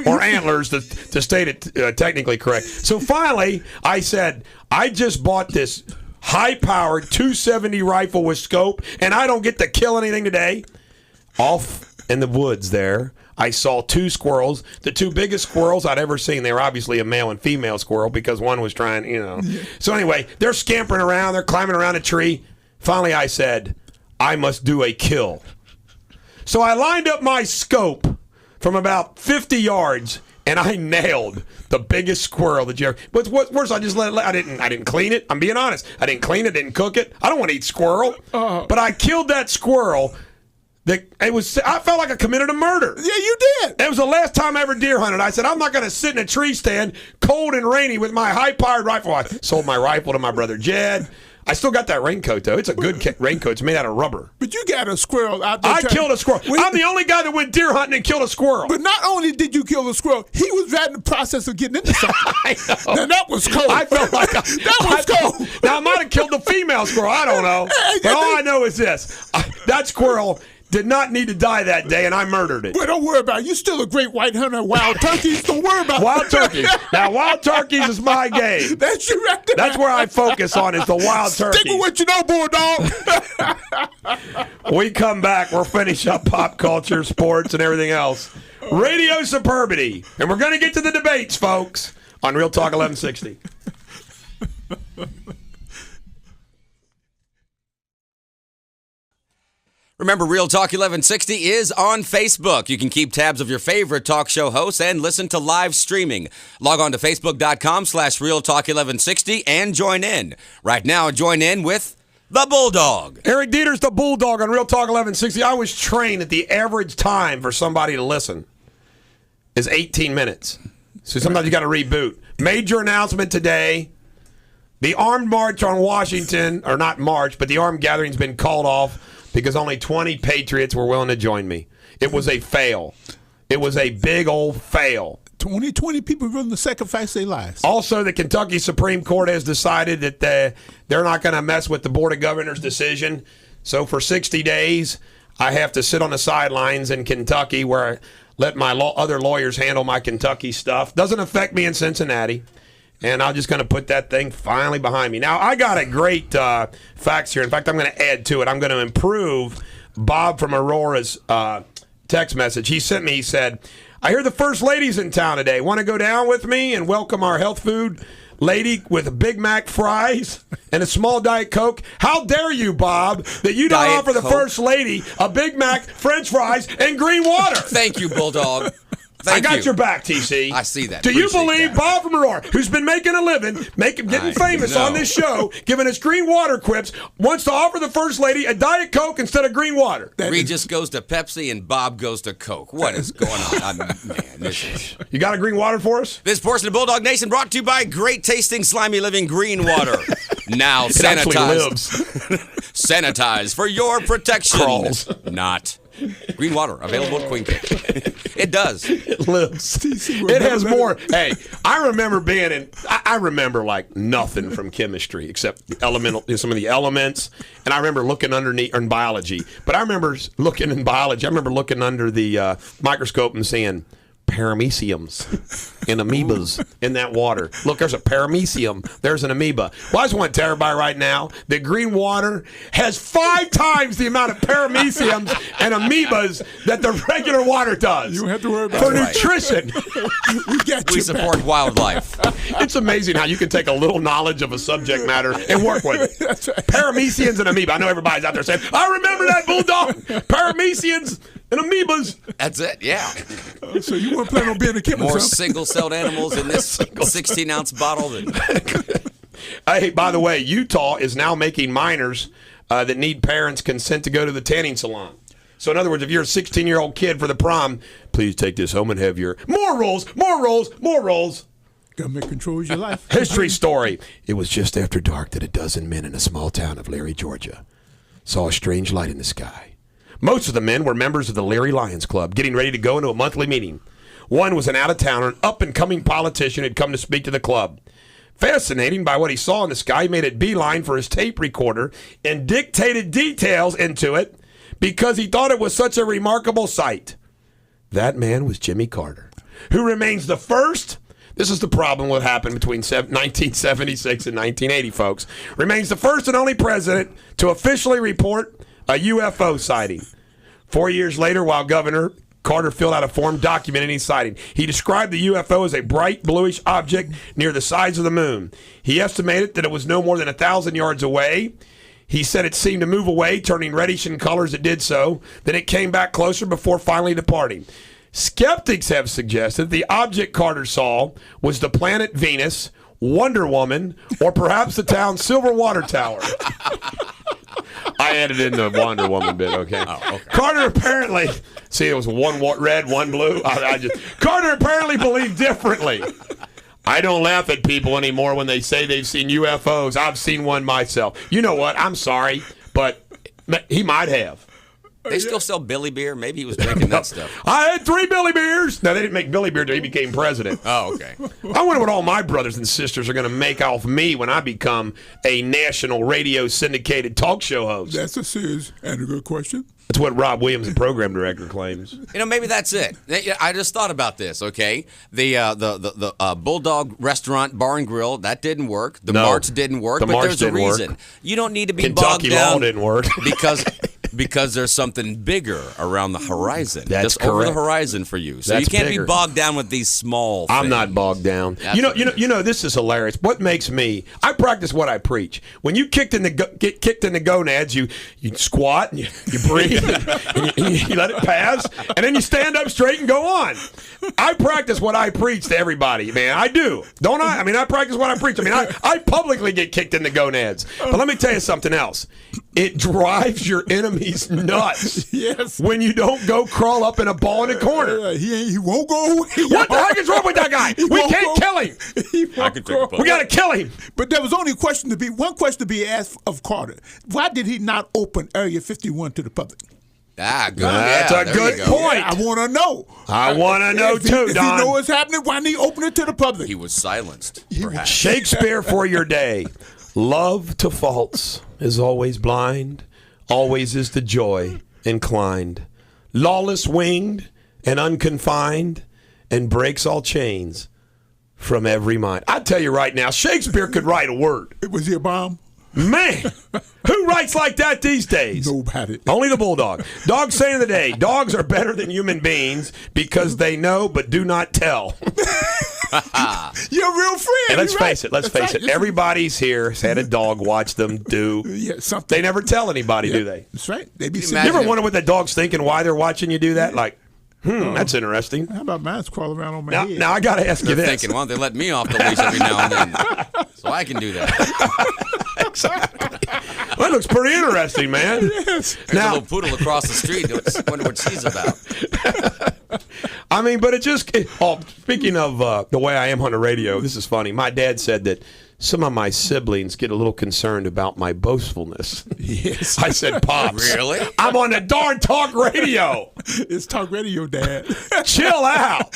Speaker 1: Or antlers, to state it technically correct. So finally, I said, I just bought this high-powered 270 rifle with scope, and I don't get to kill anything today. Off in the woods there, I saw two squirrels, the two biggest squirrels I'd ever seen. They were obviously a male and female squirrel because one was trying, So anyway, they're scampering around. They're climbing around a tree. Finally, I said, I must do a kill. So I lined up my scope from about 50 yards, and I nailed the biggest squirrel that you ever. But what's worse, I just let it. I didn't clean it. I'm being honest. I didn't clean it. Didn't cook it. I don't want to eat squirrel. But I killed that squirrel. I felt like I committed a murder.
Speaker 2: Yeah, you did.
Speaker 1: It was the last time I ever deer hunted. I said, I'm not going to sit in a tree stand, cold and rainy, with my high-powered rifle. I sold my rifle to my brother Jed. I still got that raincoat, though. It's a good raincoat. It's made out of rubber.
Speaker 2: But you got a squirrel out there.
Speaker 1: I killed a squirrel. I'm the only guy that went deer hunting and killed a squirrel.
Speaker 2: But not only did you kill the squirrel, he was right in the process of getting into something.
Speaker 1: I know.
Speaker 2: Now, that was cold.
Speaker 1: I felt like
Speaker 2: that was cold.
Speaker 1: Now, I might have killed the female squirrel. I don't know. But all I know is this. That squirrel did not need to die that day, and I murdered it.
Speaker 2: But don't worry about it. You're still a great white hunter of wild turkeys. Don't worry about it.
Speaker 1: Wild turkeys. Now, wild turkeys is my game.
Speaker 2: That's you right there.
Speaker 1: That's where I focus on is the wild turkeys.
Speaker 2: Stick with what you know, Bulldog.
Speaker 1: We come back. We'll finish up pop culture, sports, and everything else. Radio Superbity. And we're going to get to the debates, folks, on Real Talk 1160.
Speaker 3: Remember, Real Talk 1160 is on Facebook. You can keep tabs of your favorite talk show hosts and listen to live streaming. Log on to Facebook.com/Real Talk 1160 and join in. Right now, join in with the Bulldog.
Speaker 1: Eric Deters, the Bulldog on Real Talk 1160. I was trained that the average time for somebody to listen is 18 minutes. So sometimes you got to reboot. Major announcement today. The armed march on Washington, or not march, but the armed gathering's been called off because only 20 patriots were willing to join me. It was a fail. It was a big old fail.
Speaker 2: 20 people willing to sacrifice their lives.
Speaker 1: Also, the Kentucky Supreme Court has decided that they're not going to mess with the Board of Governors' decision. So for 60 days, I have to sit on the sidelines in Kentucky where I let my other lawyers handle my Kentucky stuff. Doesn't affect me in Cincinnati. And I'm just going to put that thing finally behind me. Now, I got a great facts here. In fact, I'm going to add to it. I'm going to improve Bob from Aurora's text message. He sent me, he said, I hear the First Lady's in town today. Want to go down with me and welcome our health food lady with Big Mac fries and a small Diet Coke? How dare you, Bob, that you don't
Speaker 3: Diet
Speaker 1: offer the
Speaker 3: Coke?
Speaker 1: First Lady a Big Mac, French fries, and green water?
Speaker 3: Thank you, Bulldog.
Speaker 1: I got your back, TC.
Speaker 3: I see that.
Speaker 1: Do you
Speaker 3: Appreciate
Speaker 1: believe
Speaker 3: that.
Speaker 1: Bob from Aurora, who's been making a living, getting famous on this show, giving us green water quips, wants to offer the First Lady a Diet Coke instead of green water?
Speaker 3: Regis goes to Pepsi and Bob goes to Coke. What is going on?
Speaker 1: You got a green water for us?
Speaker 3: This portion of Bulldog Nation brought to you by great tasting, slimy living green water. Now
Speaker 1: It actually
Speaker 3: sanitized.
Speaker 1: lives.
Speaker 3: Sanitize for your protection.
Speaker 1: Crawls.
Speaker 3: Not. Green water available at Queen Cake. It does.
Speaker 1: It lives. It has more. Hey, I remember being in. I remember like nothing from chemistry except the some of the elements, and I remember looking underneath in biology. But I remember looking in biology. I remember looking under the microscope and seeing parameciums and amoebas in that water. Look, there's a paramecium. There's an amoeba. Well, I just want to tell everybody right now that green water has 5 times the amount of parameciums and amoebas that the regular water does.
Speaker 2: You don't have to worry about
Speaker 1: for
Speaker 2: it.
Speaker 1: nutrition.
Speaker 3: We support wildlife.
Speaker 1: It's amazing how you can take a little knowledge of a subject matter and work with it.
Speaker 2: That's right.
Speaker 1: Parameciums and amoeba. I know everybody's out there saying, I remember that, Bulldog. Parameciums and amoebas.
Speaker 3: That's it, yeah.
Speaker 2: So you weren't planning on being a chemist,
Speaker 3: More
Speaker 2: huh?
Speaker 3: single-celled animals in this 16-ounce bottle than...
Speaker 1: Hey, by the way, Utah is now making minors that need parents' consent to go to the tanning salon. So, in other words, if you're a 16-year-old kid for the prom, please take this home and have your more rolls.
Speaker 2: Government controls your life.
Speaker 1: History story. It was just after dark that a dozen men in a small town of Leary, Georgia, saw a strange light in the sky. Most of the men were members of the Leary Lions Club, getting ready to go into a monthly meeting. One was an out-of-towner, an up-and-coming politician who had come to speak to the club. Fascinating by what he saw in the sky, he made a beeline for his tape recorder and dictated details into it because he thought it was such a remarkable sight. That man was Jimmy Carter, who remains the first. This is the problem what happened between 1976 and 1980, folks. Remains the first and only president to officially report a UFO sighting. 4 years later, while governor, Carter filled out a form documenting his sighting. He described the UFO as a bright bluish object near the sides of the moon. He estimated that it was no more than 1,000 yards away. He said it seemed to move away, turning reddish in color as it did so. Then it came back closer before finally departing. Skeptics have suggested the object Carter saw was the planet Venus, Wonder Woman, or perhaps the town's silver water tower. I added in the Wonder Woman bit, okay?
Speaker 3: Oh, okay.
Speaker 1: Carter apparently, see, it was one red, one blue. Carter apparently believed differently. I don't laugh at people anymore when they say they've seen UFOs. I've seen one myself. You know what? I'm sorry, but he might have.
Speaker 3: They still sell Billy beer? Maybe he was drinking that stuff.
Speaker 1: I had 3 Billy beers. No, they didn't make Billy beer until he became president.
Speaker 3: Oh, okay.
Speaker 1: I wonder what all my brothers and sisters are going to make off me when I become a national radio syndicated talk show host.
Speaker 2: That's a serious and a good question.
Speaker 1: That's what Rob Williams, the program director, claims.
Speaker 3: You know, maybe that's it. I just thought about this, okay? The Bulldog restaurant, bar and grill, that didn't work. The March didn't work,
Speaker 1: The
Speaker 3: but
Speaker 1: March
Speaker 3: there's a
Speaker 1: didn't work.
Speaker 3: reason. You don't need to be
Speaker 1: Kentucky
Speaker 3: bogged down.
Speaker 1: Law didn't work.
Speaker 3: Because there's something bigger around the horizon.
Speaker 1: That's
Speaker 3: just over the
Speaker 1: correct.
Speaker 3: horizon for you. So
Speaker 1: That's
Speaker 3: you can't
Speaker 1: bigger.
Speaker 3: be bogged down with these small things.
Speaker 1: I'm not bogged down.
Speaker 3: That's
Speaker 1: You know, this is hilarious. What makes me? I practice what I preach. When you get kicked in the gonads, you squat and you breathe and you let it pass, and then you stand up straight and go on. I practice what I preach to everybody, man. I do, don't I? I mean, I practice what I preach. I mean, I publicly get kicked in the gonads. But let me tell you something else. It drives your enemies nuts.
Speaker 2: Yes.
Speaker 1: When you don't go crawl up in a ball in a corner.
Speaker 2: He won't go away.
Speaker 1: What the heck is wrong with that guy? We
Speaker 2: won't
Speaker 1: can't
Speaker 2: go.
Speaker 1: kill him.
Speaker 2: He won't go.
Speaker 1: We got to kill him.
Speaker 2: But there was only one question to be asked of Carter. Why did he not open Area 51 to the public?
Speaker 3: Ah, good.
Speaker 1: That's
Speaker 3: yeah,
Speaker 1: a
Speaker 3: there
Speaker 1: good
Speaker 3: you go.
Speaker 1: point.
Speaker 2: I want to know.
Speaker 1: I want to know too,
Speaker 2: If
Speaker 1: Don.
Speaker 2: he know what's happening, why didn't he open it to the public?
Speaker 3: He was silenced, perhaps.
Speaker 1: Shakespeare for your day. Love to faults is always blind. Always is to joy inclined. Lawless winged and unconfined, and breaks all chains from every mind. I tell you right now, Shakespeare could write a word.
Speaker 2: Was he a bomb?
Speaker 1: Man, who writes like that these days?
Speaker 2: Nobody.
Speaker 1: Only the Bulldog. Dog saying of the day, dogs are better than human beings because they know but do not tell.
Speaker 2: You're a real friend.
Speaker 1: And let's
Speaker 2: You're
Speaker 1: face
Speaker 2: right.
Speaker 1: it, let's
Speaker 2: That's
Speaker 1: face
Speaker 2: right.
Speaker 1: it. Everybody's here has had a dog watch them do.
Speaker 2: Yeah, something.
Speaker 1: They never tell anybody, do they?
Speaker 2: That's right. They be
Speaker 3: You
Speaker 2: sitting
Speaker 1: You ever
Speaker 3: Imagine-
Speaker 1: wonder what that dog's thinking, why they're watching you do that? Like, that's interesting.
Speaker 2: How about mine's crawling around on my
Speaker 1: Now,
Speaker 2: head?
Speaker 1: now I got to ask you
Speaker 3: They're
Speaker 1: this.
Speaker 3: thinking, why don't they let me off the leash every now and then? So I can do that.
Speaker 1: Exactly. Well, that looks pretty interesting, man.
Speaker 2: Yes.
Speaker 3: There's a
Speaker 1: Now,
Speaker 3: little poodle across the street. Wonder what she's about.
Speaker 1: I mean, but speaking of the way I am on the radio, this is funny. My dad said that some of my siblings get a little concerned about my boastfulness.
Speaker 2: Yes.
Speaker 1: I said, Pops.
Speaker 3: Really?
Speaker 1: I'm on the darn talk radio.
Speaker 2: It's talk radio, Dad.
Speaker 1: Chill out.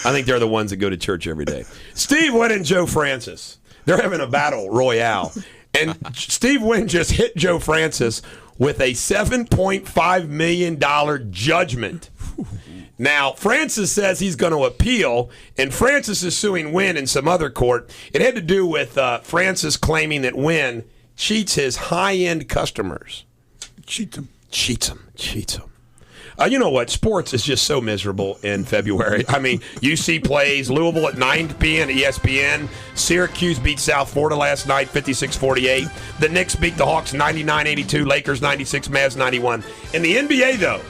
Speaker 1: I think they're the ones that go to church every day. Steve Wynn and Joe Francis. They're having a battle royale. And Steve Wynn just hit Joe Francis with a $7.5 million judgment. Now, Francis says he's going to appeal, and Francis is suing Wynn in some other court. It had to do with Francis claiming that Wynn cheats his high-end customers.
Speaker 2: Cheat them.
Speaker 1: Cheats them. You know what? Sports is just so miserable in February. I mean, UC plays Louisville at 9 p.m. ESPN. Syracuse beat South Florida last night, 56-48. The Knicks beat the Hawks 99-82. Lakers 96, Mavs 91. In the NBA, though,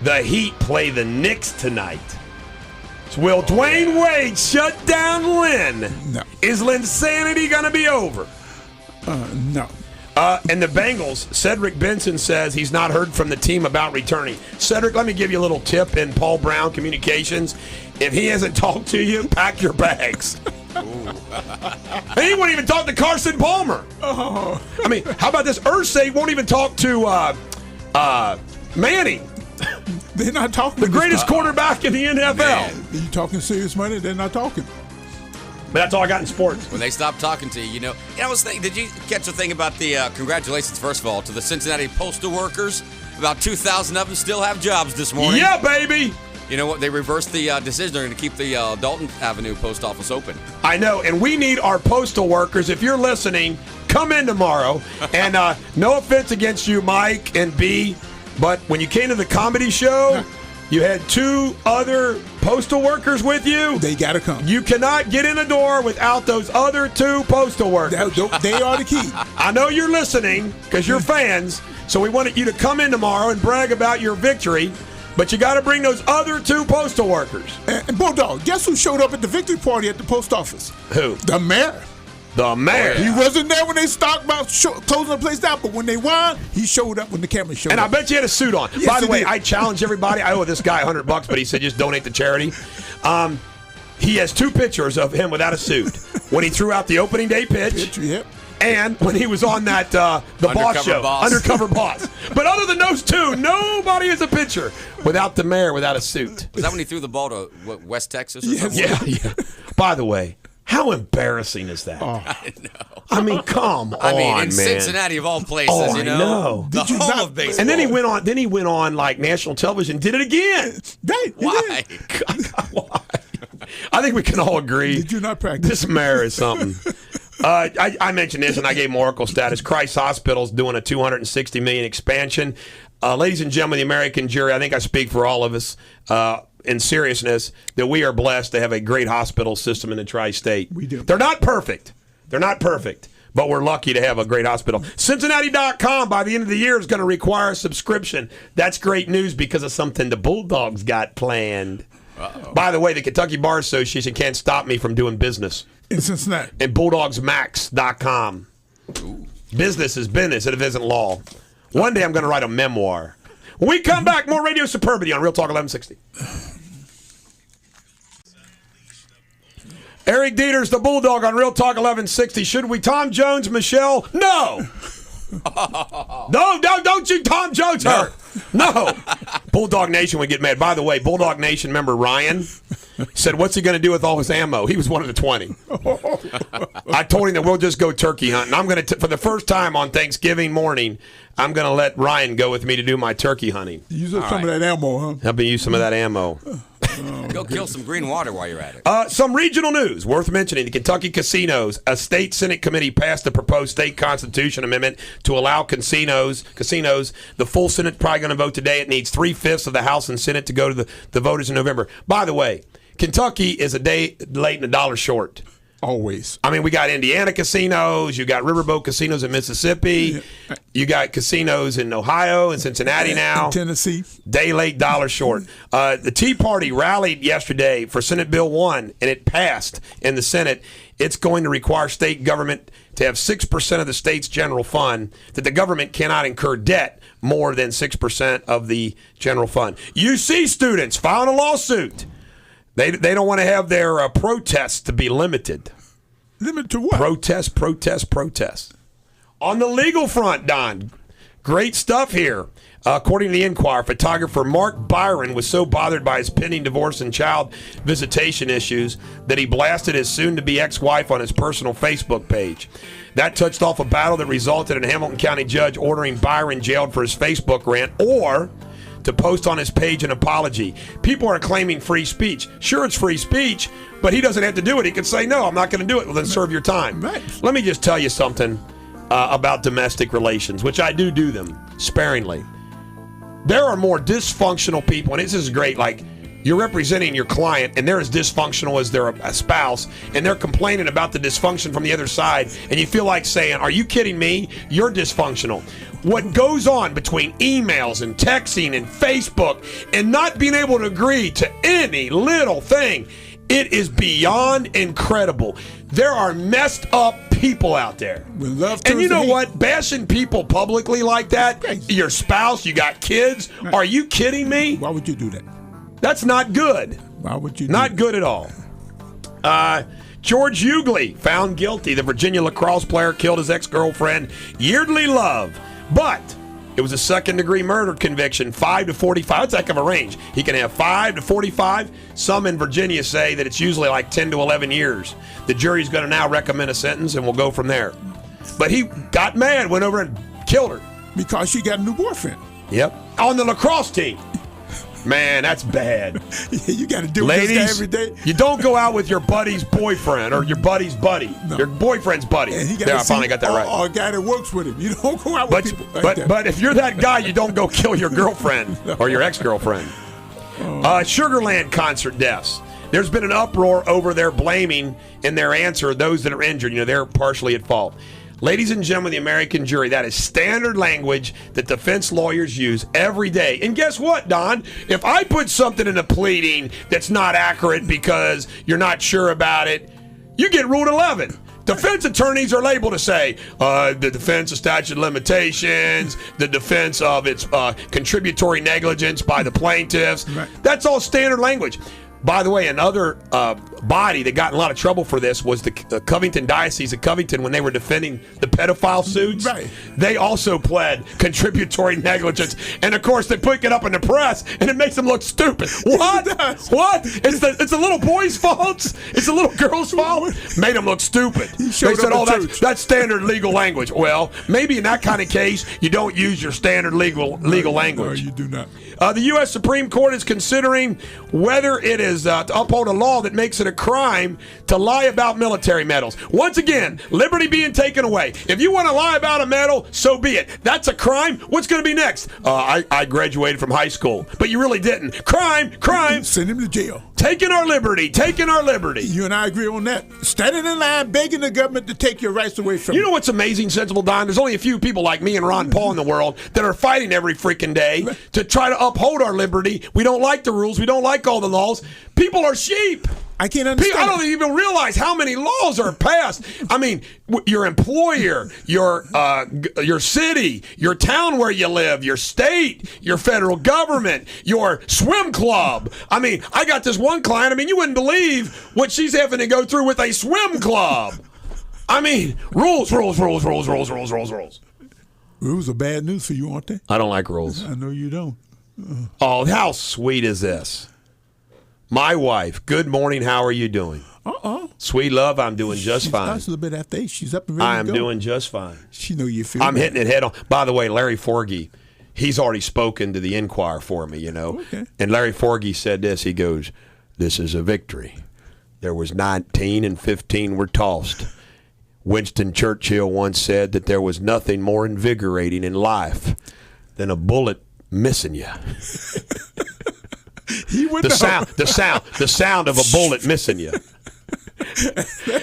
Speaker 1: the Heat play the Knicks tonight. So will Dwayne Wade shut down Lynn?
Speaker 2: No.
Speaker 1: Is Linsanity going to be over?
Speaker 2: No.
Speaker 1: And the Bengals, Cedric Benson says he's not heard from the team about returning. Cedric, let me give you a little tip in Paul Brown Communications. If he hasn't talked to you, pack your bags. He won't even talk to Carson Palmer.
Speaker 2: Oh.
Speaker 1: I mean, how about this? Irsay won't even talk to Manning,
Speaker 2: They're not talking.
Speaker 1: the greatest quarterback in the NFL.
Speaker 3: Man.
Speaker 2: You talking serious money? They're not talking.
Speaker 1: But that's all I got in sports.
Speaker 3: When they stop talking to you, I was thinking, did you catch the thing about the congratulations, first of all, to the Cincinnati postal workers? About 2,000 of them still have jobs this morning.
Speaker 1: Yeah, baby.
Speaker 3: You know what? They reversed the decision. They're going to keep the Dalton Avenue post office open.
Speaker 1: I know, and we need our postal workers. If you're listening, come in tomorrow. And no offense against you, Mike and B, but when you came to the comedy show, you had 2 other postal workers with you.
Speaker 2: They got to come.
Speaker 1: You cannot get in the door without those other 2 postal workers.
Speaker 2: They are the key.
Speaker 1: I know you're listening because you're fans, so we wanted you to come in tomorrow and brag about your victory, but you got to bring those other 2 postal workers.
Speaker 2: And Bulldog, guess who showed up at the victory party at the post office?
Speaker 1: Who?
Speaker 2: The mayor.
Speaker 1: The mayor.
Speaker 2: He wasn't there when they talked about closing the place down, but when they won, he showed up when the camera showed
Speaker 1: And
Speaker 2: up.
Speaker 1: I bet you had a suit on.
Speaker 2: Yes,
Speaker 1: By the
Speaker 2: he
Speaker 1: way,
Speaker 2: did.
Speaker 1: I challenge everybody. I owe this guy $100, but he said just donate to charity. He has 2 pictures of him without a suit. When he threw out the opening day pitch,
Speaker 2: Yep.
Speaker 1: and when he was on that the Boss
Speaker 3: Undercover
Speaker 1: show,
Speaker 3: Boss.
Speaker 1: Undercover Boss. But other than those 2, nobody has a picture without the mayor without a suit.
Speaker 3: Was that when he threw the ball to West Texas or
Speaker 2: Yes.
Speaker 3: something?
Speaker 1: Yeah. By the way, how embarrassing is that?
Speaker 3: I know.
Speaker 1: I mean, come on,
Speaker 3: I mean, in
Speaker 1: man.
Speaker 3: Cincinnati of all places,
Speaker 1: Oh, I know.
Speaker 3: the
Speaker 2: Did you
Speaker 3: home
Speaker 2: not-
Speaker 3: of baseball.
Speaker 1: And then he went on like national television, did it again.
Speaker 3: Why?
Speaker 1: Why? I think we can all agree.
Speaker 2: Did you not practice?
Speaker 1: This mayor is something. I mentioned this, and I gave him Oracle status. Christ Hospital's doing a $260 million expansion. Ladies and gentlemen, the American jury, I think I speak for all of us in seriousness that we are blessed to have a great hospital system in the tri-state.
Speaker 2: We do.
Speaker 1: They're not perfect. But we're lucky to have a great hospital. Cincinnati.com by the end of the year is going to require a subscription. That's great news because of something the Bulldogs got planned. Uh-oh. By the way, the Kentucky Bar Association can't stop me from doing business.
Speaker 2: In Cincinnati.
Speaker 1: And BulldogsMax.com. Business is business. It isn't law. One day I'm going to write a memoir. When we come back, more Radio Superbity on Real Talk 1160. Eric Deters, the Bulldog on Real Talk 1160. Should we Tom Jones, Michelle? No. No, don't you Tom Jones her. No. Bulldog Nation would get mad. By the way, Bulldog Nation member Ryan said, what's he going to do with all his ammo? He was one of the 20. I told him that we'll just go turkey hunting. I'm going to, for the first time on Thanksgiving morning, I'm going to let Ryan go with me to do my turkey hunting.
Speaker 2: Use up some of that ammo, huh?
Speaker 1: Help me use some of that ammo.
Speaker 3: Go kill some green water while you're at it.
Speaker 1: Some regional news worth mentioning. The Kentucky casinos, a state Senate committee passed the proposed state constitution amendment to allow casinos. The full Senate probably going to vote today. It needs 3/5 of the House and Senate to go to the voters in November. By the way, Kentucky is a day late and a dollar short.
Speaker 2: Always.
Speaker 1: I mean, we got Indiana casinos. You got Riverboat casinos in Mississippi. You got casinos in Ohio and Cincinnati now.
Speaker 2: In Tennessee.
Speaker 1: Day late, dollar short. The Tea Party rallied yesterday for Senate Bill 1, and it passed in the Senate. It's going to require state government to have 6% of the state's general fund, that the government cannot incur debt more than 6% of the general fund. UC students filing a lawsuit. They don't want to have their protests to be limited.
Speaker 2: Limited to what?
Speaker 1: Protest. On the legal front, Don, great stuff here. According to the Enquirer, photographer Mark Byron was so bothered by his pending divorce and child visitation issues that he blasted his soon-to-be ex-wife on his personal Facebook page. That touched off a battle that resulted in a Hamilton County judge ordering Byron jailed for his Facebook rant, or to post on his page an apology. People are claiming free speech. Sure, it's free speech, but he doesn't have to do it. He could say, no, I'm not going to do it. Well, then serve your time.
Speaker 2: Right.
Speaker 1: Let me just tell you something about domestic relations, which I do them sparingly. There are more dysfunctional people, and this is great, like you're representing your client, and they're as dysfunctional as their spouse, and they're complaining about the dysfunction from the other side, and you feel like saying, are you kidding me? You're dysfunctional. What goes on between emails and texting and Facebook and not being able to agree to any little thing, it is beyond incredible. There are messed up people out there. And you know what? Bashing people publicly like that, your spouse, you got kids, are you kidding me?
Speaker 2: Why would you do that?
Speaker 1: That's not good.
Speaker 2: Why would you do
Speaker 1: Not
Speaker 2: that?
Speaker 1: good at all. George Hughley found guilty. The Virginia lacrosse player killed his ex-girlfriend, Yeardley Love. But it was a second-degree murder conviction, 5 to 45. That's a heck of a range. He can have 5 to 45. Some in Virginia say that it's usually like 10 to 11 years. The jury's going to now recommend a sentence, and we'll go from there. But he got mad, went over and killed her.
Speaker 2: Because she got a new boyfriend.
Speaker 1: Yep. On the lacrosse team. Man, that's bad.
Speaker 2: You got to deal
Speaker 1: Ladies,
Speaker 2: with this guy every day.
Speaker 1: You don't go out with your buddy's boyfriend or your buddy's buddy. No. Your boyfriend's buddy.
Speaker 2: And he
Speaker 1: there, I finally got that right.
Speaker 2: Or a guy that works with him. You don't go out with people like that.
Speaker 1: But if you're that guy, you don't go kill your girlfriend or your ex-girlfriend. Sugarland concert deaths. There's been an uproar over their blaming in their answer those that are injured. You know, they're partially at fault. Ladies and gentlemen, the American jury, that is standard language that defense lawyers use every day. And guess what, Don? If I put something in a pleading that's not accurate because you're not sure about it, you get ruled 11. Defense attorneys are able to say the defense of statute of limitations, the defense of its contributory negligence by the plaintiffs. Right. That's all standard language. By the way, another body that got in a lot of trouble for this was the Covington Diocese of Covington when they were defending the pedophile suits.
Speaker 2: Right.
Speaker 1: They also pled contributory negligence. And, of course, they put it up in the press, and it makes them look stupid. What? What? It's the little boy's fault? It's the little girl's fault? Made them look stupid. They said, that's standard legal language. Well, maybe in that kind of case, you don't use your standard legal language.
Speaker 2: No, you do not.
Speaker 1: The U.S. Supreme Court is considering whether it is to uphold a law that makes it a crime to lie about military medals. Once again, liberty being taken away. If you want to lie about a medal, so be it. That's a crime. What's going to be next? I graduated from high school, but you really didn't. Crime.
Speaker 2: Send him to jail.
Speaker 1: Taking our liberty.
Speaker 2: You and I agree on that. Standing in line, begging the government to take your rights away from you.
Speaker 1: You know what's amazing, Sensible Don? There's only a few people like me and Ron Paul in the world that are fighting every freaking day to try to uphold our liberty. We don't like the rules. We don't like all the laws. People are sheep.
Speaker 2: I can't understand.
Speaker 1: I don't even realize how many laws are passed. I mean, your employer, your city, your town where you live, your state, your federal government, your swim club. I mean, I got this one client. I mean, you wouldn't believe what she's having to go through with a swim club. I mean, rules.
Speaker 2: Rules are bad news for you, aren't they?
Speaker 1: I don't like rules.
Speaker 2: I know you don't.
Speaker 1: Oh, how sweet is this? My wife, good morning, how are you doing? Sweet love, I'm doing just fine.
Speaker 2: She's a little bit after 8. She's up and ready to go.
Speaker 1: I'm doing just fine.
Speaker 2: She know you feel
Speaker 1: I'm
Speaker 2: bad.
Speaker 1: hitting it head on. By the way, Larry Forgy, he's already spoken to the Enquirer for me, you know.
Speaker 2: Okay.
Speaker 1: And Larry Forgy said this. He goes, this is a victory. There was 19 and 15 were tossed. Winston Churchill once said that there was nothing more invigorating in life than a bullet missing you. The sound of a bullet missing you.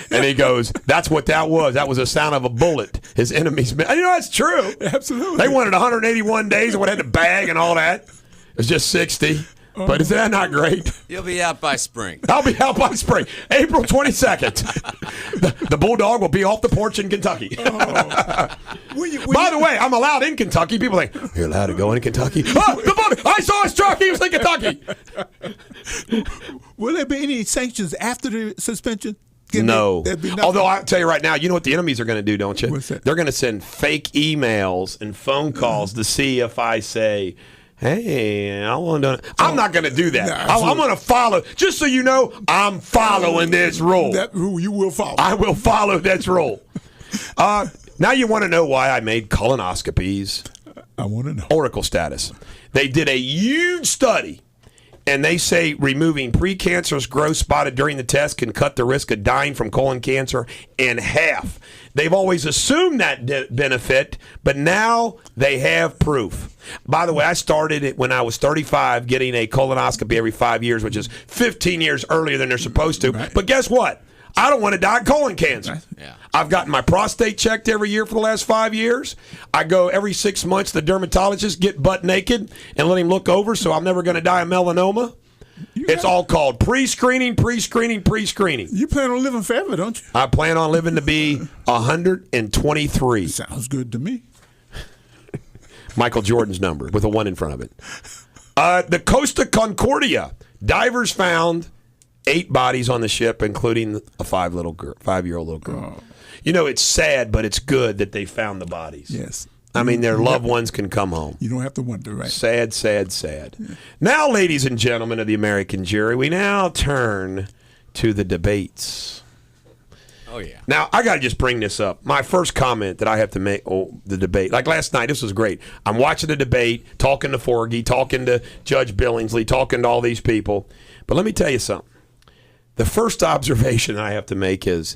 Speaker 1: And he goes, that's what that was. That was the sound of a bullet. His enemies. You know, that's true.
Speaker 2: Absolutely.
Speaker 1: They wanted 181 days and would have had the bag and all that. It was just 60. But is that not great?
Speaker 3: You'll be out by spring.
Speaker 1: I'll be out by spring. April 22nd. The Bulldog will be off the porch in Kentucky. By the way, I'm allowed in Kentucky. People think, you're allowed to go in Kentucky? Oh, the Bulldog! I saw his truck. He was in Kentucky.
Speaker 2: Will there be any sanctions after the suspension?
Speaker 1: No. Although I'll tell you right now, you know what the enemies are going to do, don't you?
Speaker 2: What's that?
Speaker 1: They're going to send fake emails and phone calls to see if I say, hey, I'm not going to do that. I'm going to follow. Just so you know, I'm following this rule.
Speaker 2: That rule you will follow.
Speaker 1: I will follow this rule. Now you want to know why I made colonoscopies
Speaker 2: I want to know.
Speaker 1: Oracle status. They did a huge study, and they say removing precancerous growth spotted during the test can cut the risk of dying from colon cancer in half. They've always assumed that benefit, but now they have proof. By the way, I started it when I was 35, getting a colonoscopy every 5 years, which is 15 years earlier than they're supposed to.
Speaker 2: Right.
Speaker 1: But guess what? I don't want to die of colon cancer.
Speaker 2: Right.
Speaker 3: Yeah.
Speaker 1: I've gotten my prostate checked every year for the last 5 years. I go every 6 months to the dermatologist, get butt naked, and let him look over so I'm never going to die of melanoma. It's all called pre-screening, pre-screening, pre-screening.
Speaker 2: You plan on living forever, don't you?
Speaker 1: I plan on living to be 123.
Speaker 2: Sounds good to me.
Speaker 1: Michael Jordan's number with a 1 in front of it. The Costa Concordia. Divers found 8 bodies on the ship, including a 5-year-old little girl.
Speaker 2: Oh.
Speaker 1: You know, it's sad, but it's good that they found the bodies.
Speaker 2: Yes.
Speaker 1: I mean, their loved ones can come home.
Speaker 2: You don't have to wonder, right?
Speaker 1: Sad, sad, sad. Yeah. Now, ladies and gentlemen of the American jury, we now turn to the debates.
Speaker 3: Oh, yeah.
Speaker 1: Now, I got to just bring this up. My first comment that I have to make, the debate. Like last night, this was great. I'm watching the debate, talking to Forgy, talking to Judge Billingsley, talking to all these people. But let me tell you something. The first observation I have to make is,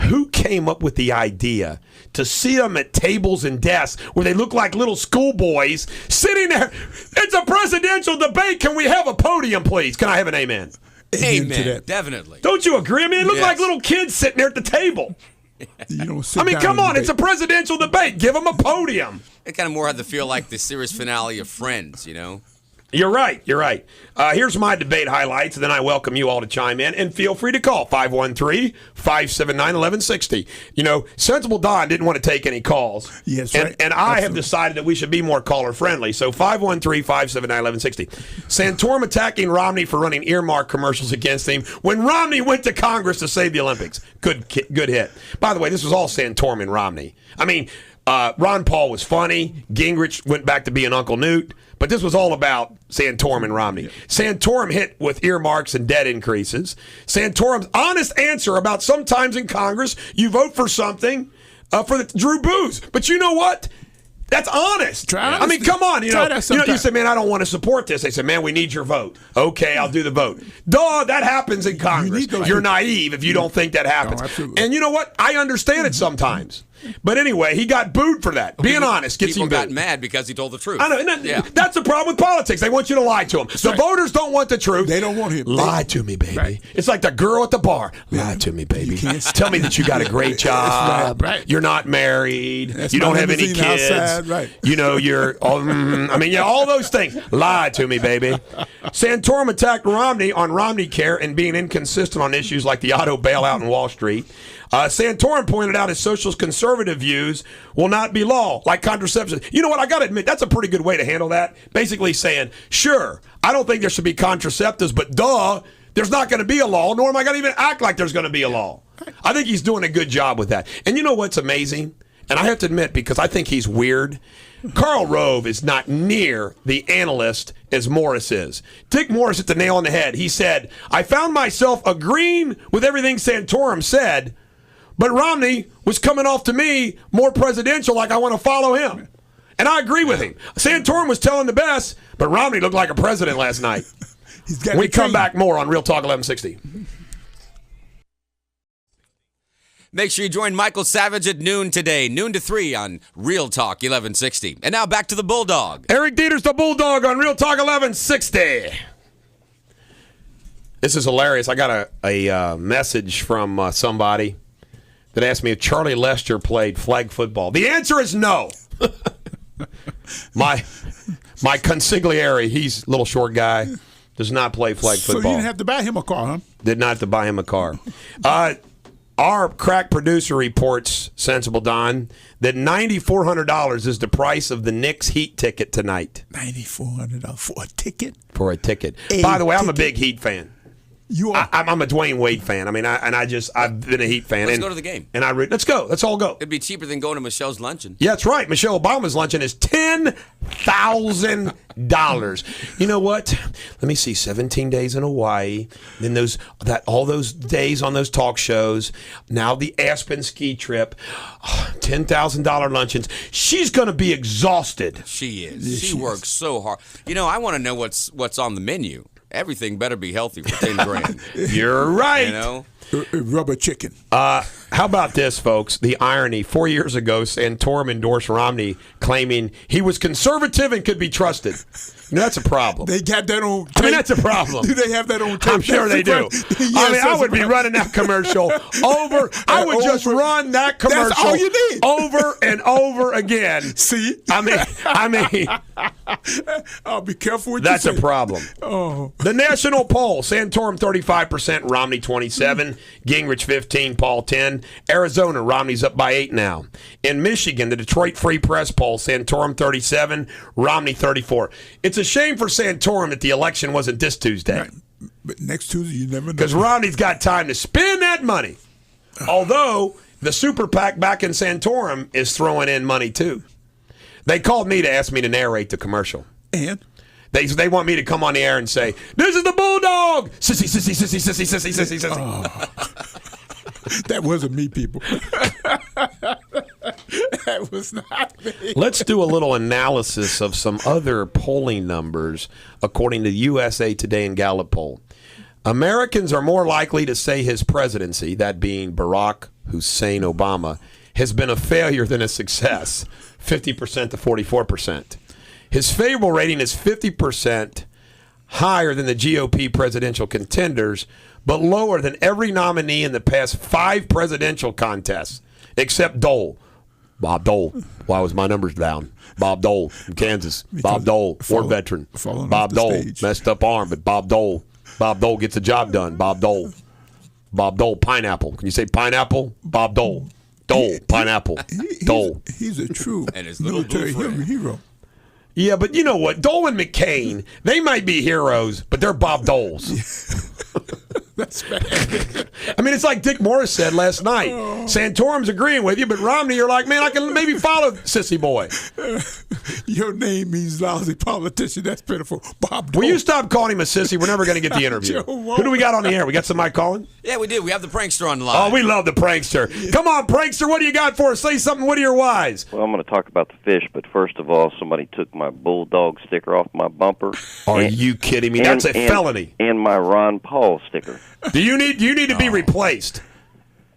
Speaker 1: who came up with the idea to see them at tables and desks where they look like little schoolboys sitting there? It's a presidential debate. Can we have a podium, please? Can I have an amen?
Speaker 3: Amen. Definitely.
Speaker 1: Don't you agree? I mean, they look
Speaker 3: Yes.
Speaker 1: like little kids sitting there at the table.
Speaker 2: You don't sit
Speaker 1: I mean,
Speaker 2: down
Speaker 1: come
Speaker 2: and
Speaker 1: on. It's a
Speaker 2: debate.
Speaker 1: presidential debate. Give them a podium.
Speaker 3: It kind of more had to feel like the series finale of Friends, you know?
Speaker 1: You're right. You're right. Here's my debate highlights, and then I welcome you all to chime in. And feel free to call 513-579-1160. You know, Sensible Don didn't want to take any calls.
Speaker 2: Yes,
Speaker 1: and,
Speaker 2: right.
Speaker 1: and I have
Speaker 2: Absolutely.
Speaker 1: decided that we should be more caller-friendly. So 513-579-1160. Santorum attacking Romney for running earmark commercials against him when Romney went to Congress to save the Olympics. Good hit. By the way, this was all Santorum and Romney. I mean, Ron Paul was funny. Gingrich went back to being Uncle Newt. But this was all about Santorum and Romney. Yeah. Santorum hit with earmarks and debt increases. Santorum's honest answer about sometimes in Congress you vote for something for the Drew Booze. But you know what? That's honest. I mean, come on. You say, man, I don't want to support this. They say, man, we need your vote. Okay, I'll do the vote. Duh, that happens in Congress. You're naive if you don't think that happens.
Speaker 2: No,
Speaker 1: and you know what? I understand it sometimes. But anyway, he got booed for that. Being honest gets him booed.
Speaker 3: People got mad because he told the truth.
Speaker 1: I know. That's the problem with politics. They want you to lie to them. The voters don't want the truth.
Speaker 2: They don't want him.
Speaker 1: Lie to me, baby.
Speaker 2: Right.
Speaker 1: It's like the girl at the bar. Lie to me, baby. Tell me that you got a great job.
Speaker 2: Right.
Speaker 1: You're not married.
Speaker 2: That's
Speaker 1: you don't
Speaker 2: my
Speaker 1: have any
Speaker 2: limousine
Speaker 1: kids.
Speaker 2: outside. Right.
Speaker 1: You know, you're, all those things. Lie to me, baby. Santorum attacked Romney on Romney Care and being inconsistent on issues like the auto bailout in Wall Street. Santorum pointed out his socialist conservative views will not be law, like contraception. You know what? I got to admit, that's a pretty good way to handle that. Basically saying, sure, I don't think there should be contraceptives, but duh, there's not going to be a law, nor am I going to even act like there's going to be a law. I think he's doing a good job with that. And you know what's amazing? And I have to admit, because I think he's weird, Karl Rove is not near the analyst as Morris is. Dick Morris hit the nail on the head. He said, I found myself agreeing with everything Santorum said, but Romney was coming off to me more presidential, like I want to follow him. And I agree with him. Santorum was telling the best, but Romney looked like a president last night. We come back more on Real Talk 1160.
Speaker 3: Make sure you join Michael Savage at noon today, noon to 3 on Real Talk 1160. And now back to the Bulldog.
Speaker 1: Eric Deters, the Bulldog on Real Talk 1160. This is hilarious. I got a message from somebody that asked me if Charlie Lester played flag football. The answer is no. My consigliere, he's a little short guy, does not play flag football.
Speaker 2: So you didn't have to buy him a car, huh?
Speaker 1: Did not have to buy him a car. Our crack producer reports, Sensible Don, that $9,400 is the price of the Knicks Heat ticket tonight.
Speaker 2: $9,400 for a ticket?
Speaker 1: For a ticket. By the way, I'm a big Heat fan. I'm a Dwayne Wade fan. I mean, I've been a Heat fan.
Speaker 3: Let's go to the game.
Speaker 1: And let's go. Let's all go.
Speaker 3: It'd be cheaper than going to Michelle's luncheon.
Speaker 1: Yeah, that's right. Michelle Obama's luncheon is $10,000. You know what? Let me see. 17 days in Hawaii. Then all those days on those talk shows. Now the Aspen ski trip. $10,000 luncheons. She's going to be exhausted.
Speaker 3: She is. She works so hard. You know, I want to know what's on the menu. Everything better be healthy for $10,000.
Speaker 1: You're right.
Speaker 3: You know?
Speaker 2: Rubber chicken.
Speaker 1: How about this, folks? The irony. 4 years ago, Santorum endorsed Romney, claiming he was conservative and could be trusted. You know, that's a problem.
Speaker 2: They got that on tape.
Speaker 1: I mean, that's a problem.
Speaker 2: Do they have that on tape?
Speaker 1: I'm sure they do. I mean, I would be running that commercial over. I would just run that commercial
Speaker 2: That's all you need.
Speaker 1: over and over again.
Speaker 2: See?
Speaker 1: I mean,
Speaker 2: I'll be careful what
Speaker 1: that's
Speaker 2: you say.
Speaker 1: a problem.
Speaker 2: Oh.
Speaker 1: The national poll: Santorum 35%, Romney 27, Gingrich 15, Paul 10. Arizona, Romney's up by 8 now. In Michigan, the Detroit Free Press poll: Santorum 37, Romney 34. It's a shame for Santorum that the election wasn't this Tuesday.
Speaker 2: Right. But next Tuesday, you never know.
Speaker 1: Because Romney's got time to spend that money. Although the super PAC back in Santorum is throwing in money too. They called me to ask me to narrate the commercial.
Speaker 2: And?
Speaker 1: They want me to come on the air and say, "This is the Bulldog! Sissy, sissy, sissy, sissy, sissy, sissy, sissy."
Speaker 2: Oh. That wasn't me, people. That was not me.
Speaker 1: Let's do a little analysis of some other polling numbers according to USA Today and Gallup poll. Americans are more likely to say his presidency, that being Barack Hussein Obama, has been a failure than a success, 50% to 44%. His favorable rating is 50% higher than the GOP presidential contenders, but lower than every nominee in the past 5 presidential contests, except Dole. Bob Dole. Why was my numbers down? Bob Dole from Kansas. Bob Dole, war veteran. Bob Dole, messed up arm, but Bob Dole. Bob Dole gets the job done. Bob Dole. Bob Dole, pineapple. Can you say pineapple? Bob Dole. Dole, pineapple. Dole.
Speaker 2: He's a true
Speaker 3: And his little blue
Speaker 2: military
Speaker 3: friend.
Speaker 2: hero.
Speaker 1: Yeah, but you know what? Dole and McCain, they might be heroes, but they're Bob Doles.
Speaker 2: That's bad.
Speaker 1: I mean, it's like Dick Morris said last night. Santorum's agreeing with you, but Romney, you're like, man, I can maybe follow Sissy Boy.
Speaker 2: Your name means lousy politician. That's pitiful. Bob Dole.
Speaker 1: Will you stop calling him a sissy? We're never going to get the interview. Who do we got on the air? We got somebody calling?
Speaker 3: Yeah, we do. We have the prankster on the line.
Speaker 1: Oh, we love the prankster. Come on, prankster. What do you got for us? Say something. What are your wise?
Speaker 5: Well, I'm going to talk about the fish, but first of all, somebody took my Bulldog sticker off my bumper.
Speaker 1: Are you kidding me? That's a felony.
Speaker 5: And my Ron Paul sticker.
Speaker 1: Do you need to be replaced?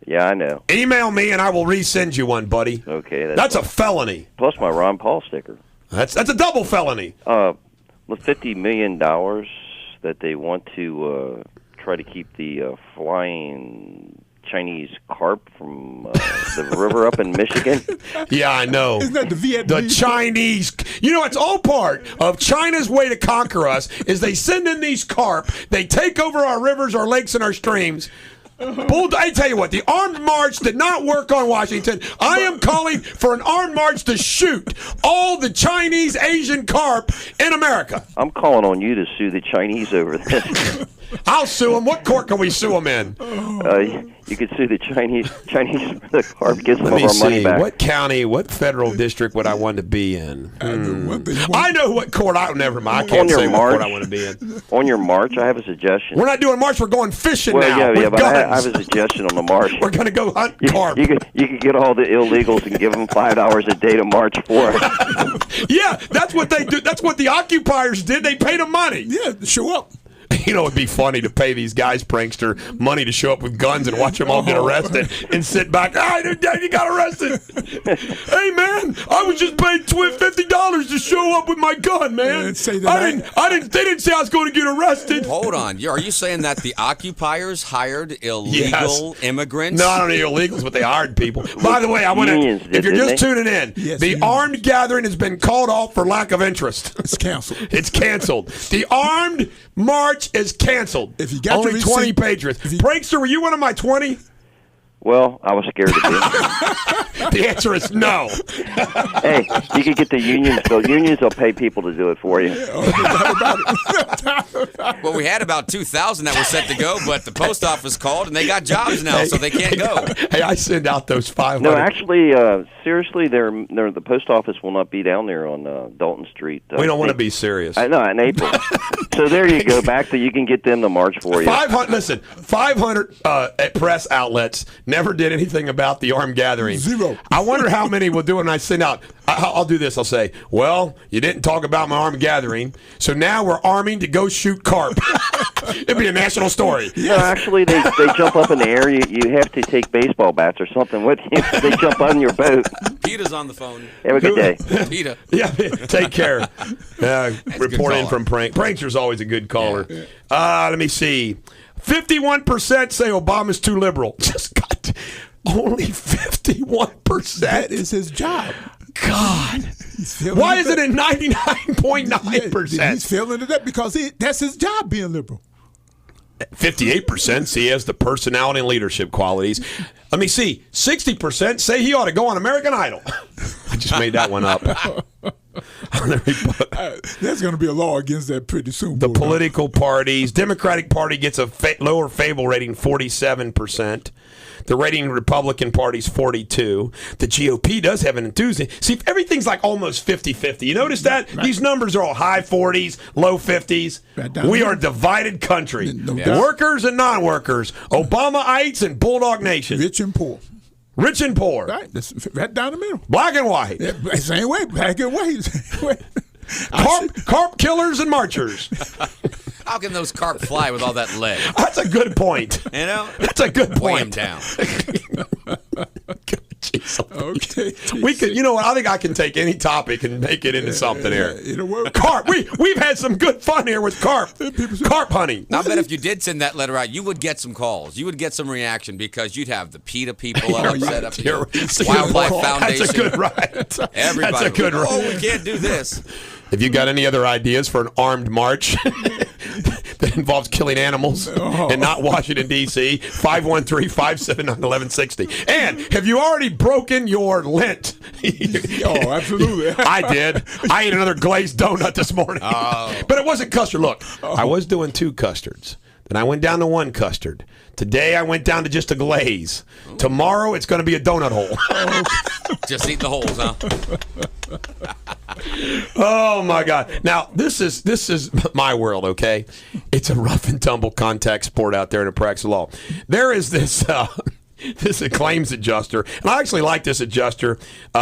Speaker 5: Yeah, I know.
Speaker 1: Email me and I will resend you one, buddy.
Speaker 5: Okay.
Speaker 1: That's a felony.
Speaker 5: Plus my Ron Paul sticker.
Speaker 1: That's a double felony.
Speaker 5: With $50 million that they want to try to keep the flying Chinese carp from the river up in Michigan.
Speaker 1: Yeah, I know.
Speaker 2: Isn't that the Vietnamese?
Speaker 1: The Chinese. You know, it's all part of China's way to conquer us is they send in these carp. They take over our rivers, our lakes, and our streams. I tell you what, the armed march did not work on Washington. I am calling for an armed march to shoot all the Chinese Asian carp in America.
Speaker 5: I'm calling on you to sue the Chinese over this.
Speaker 1: I'll sue them. What court can we sue them in?
Speaker 5: You could sue the Chinese for the carp, get some
Speaker 1: Let
Speaker 5: of
Speaker 1: me
Speaker 5: our money
Speaker 1: see.
Speaker 5: back.
Speaker 1: What county, what federal district would I want to be in? I know what court. Never mind. I can't say what court I want to be in.
Speaker 5: On your march, I have a suggestion.
Speaker 1: We're not doing march. We're going fishing now.
Speaker 5: Yeah,
Speaker 1: with
Speaker 5: but I
Speaker 1: guns.
Speaker 5: have a suggestion on the march.
Speaker 1: We're going to go hunt carp.
Speaker 5: You could get all the illegals and give them 5 hours a day to march for it.
Speaker 1: Yeah, that's what they do. That's what the occupiers did. They paid them money.
Speaker 2: Yeah, show up.
Speaker 1: You know, it'd be funny to pay these guys, prankster, money to show up with guns and watch them all get arrested and sit back. You got arrested. Hey, man, I was just paid $50 to show up with my gun, man. They didn't say I was going to get arrested.
Speaker 3: Hold on. Are you saying that the occupiers hired illegal immigrants?
Speaker 1: No, I don't need illegals, but they hired people. By the way, I want to. If you're just tuning in, the armed gathering has been called off for lack of interest.
Speaker 2: It's canceled.
Speaker 1: It's canceled. The armed march is canceled.
Speaker 2: If you got
Speaker 1: only 20 patriots. Prankster, were you one of my 20?
Speaker 5: Well, I was scared to be.
Speaker 1: The answer is no.
Speaker 5: Hey, you could get the unions. The unions will pay people to do it for you.
Speaker 3: Well, we had about 2,000 that were set to go, but the post office called and they got jobs now, so they can't go.
Speaker 1: Hey, I send out those 500.
Speaker 5: No, actually, seriously, the post office will not be down there on Dalton Street.
Speaker 1: We don't want to be serious.
Speaker 5: I know, in April. So there you go. Back to you can get them to march for you.
Speaker 1: 500 press outlets never did anything about the armed gathering.
Speaker 2: Zero.
Speaker 1: I wonder how many will do it when I send out. I'll do this. I'll say, well, you didn't talk about my armed gathering, so now we're arming to go shoot carp. It'd be a national story.
Speaker 5: No, actually, they jump up in the air. You have to take baseball bats or something with you. They jump on your boat.
Speaker 3: Peter's on the phone.
Speaker 5: Have a good day.
Speaker 3: Peter.
Speaker 1: Yeah, take care. Report in from Prank. Prankster's always a good caller. Let me see. 51% say Obama's too liberal. Just got only 51%.
Speaker 2: That is his job.
Speaker 1: God. Why is it at 99.9%?
Speaker 2: He's feeling it up because that's his job, being liberal.
Speaker 1: 58% say he has the personality and leadership qualities. Let me see. 60% say he ought to go on American Idol. I just made that one up.
Speaker 2: There's going to be a law against that pretty soon.
Speaker 1: The political parties. Democratic Party gets a lower favorable rating, 47%. The rating Republican Party's 42. The GOP does have an enthusiasm. See, everything's like almost 50-50. You notice that? Right. These numbers are all high 40s, low 50s. Right, we are a divided country. Workers and non-workers. Obamaites and Bulldog Nation.
Speaker 2: Rich and poor.
Speaker 1: Rich and poor.
Speaker 2: Right. That's right down the middle.
Speaker 1: Black and white.
Speaker 2: Yeah, same way. Black and white.
Speaker 1: Carp killers and marchers.
Speaker 3: How can those carp fly with all that lead?
Speaker 1: That's a good point.
Speaker 3: You know?
Speaker 1: That's a good point.
Speaker 3: Weigh him down.
Speaker 2: Okay.
Speaker 1: We could, you know what? I think I can take any topic and make it into something here.
Speaker 2: It'll work.
Speaker 1: Carp. We've had some good fun here with carp. Carp hunting.
Speaker 3: Now, I bet if you did send that letter out, you would get some calls. You would get some reaction because you'd have the PETA people set up here, Wildlife Foundation.
Speaker 1: That's a good ride.
Speaker 3: Everybody.
Speaker 1: That's a good ride.
Speaker 3: Oh, we can't do this.
Speaker 1: If you got any other ideas for an armed march that involves killing animals and not Washington, D.C., 513-579-1160. And have you already broken your Lent?
Speaker 2: Oh, absolutely.
Speaker 1: I did. I ate another glazed donut this morning. But it wasn't custard. Look, I was doing 2 custards. Then I went down to 1 custard. Today I went down to just a glaze. Tomorrow it's going to be a donut hole.
Speaker 3: Just eat the holes, huh?
Speaker 1: Oh my God! Now this is my world. Okay, it's a rough and tumble contact sport out there in the practice of law. There is this claims adjuster, and I actually like this adjuster.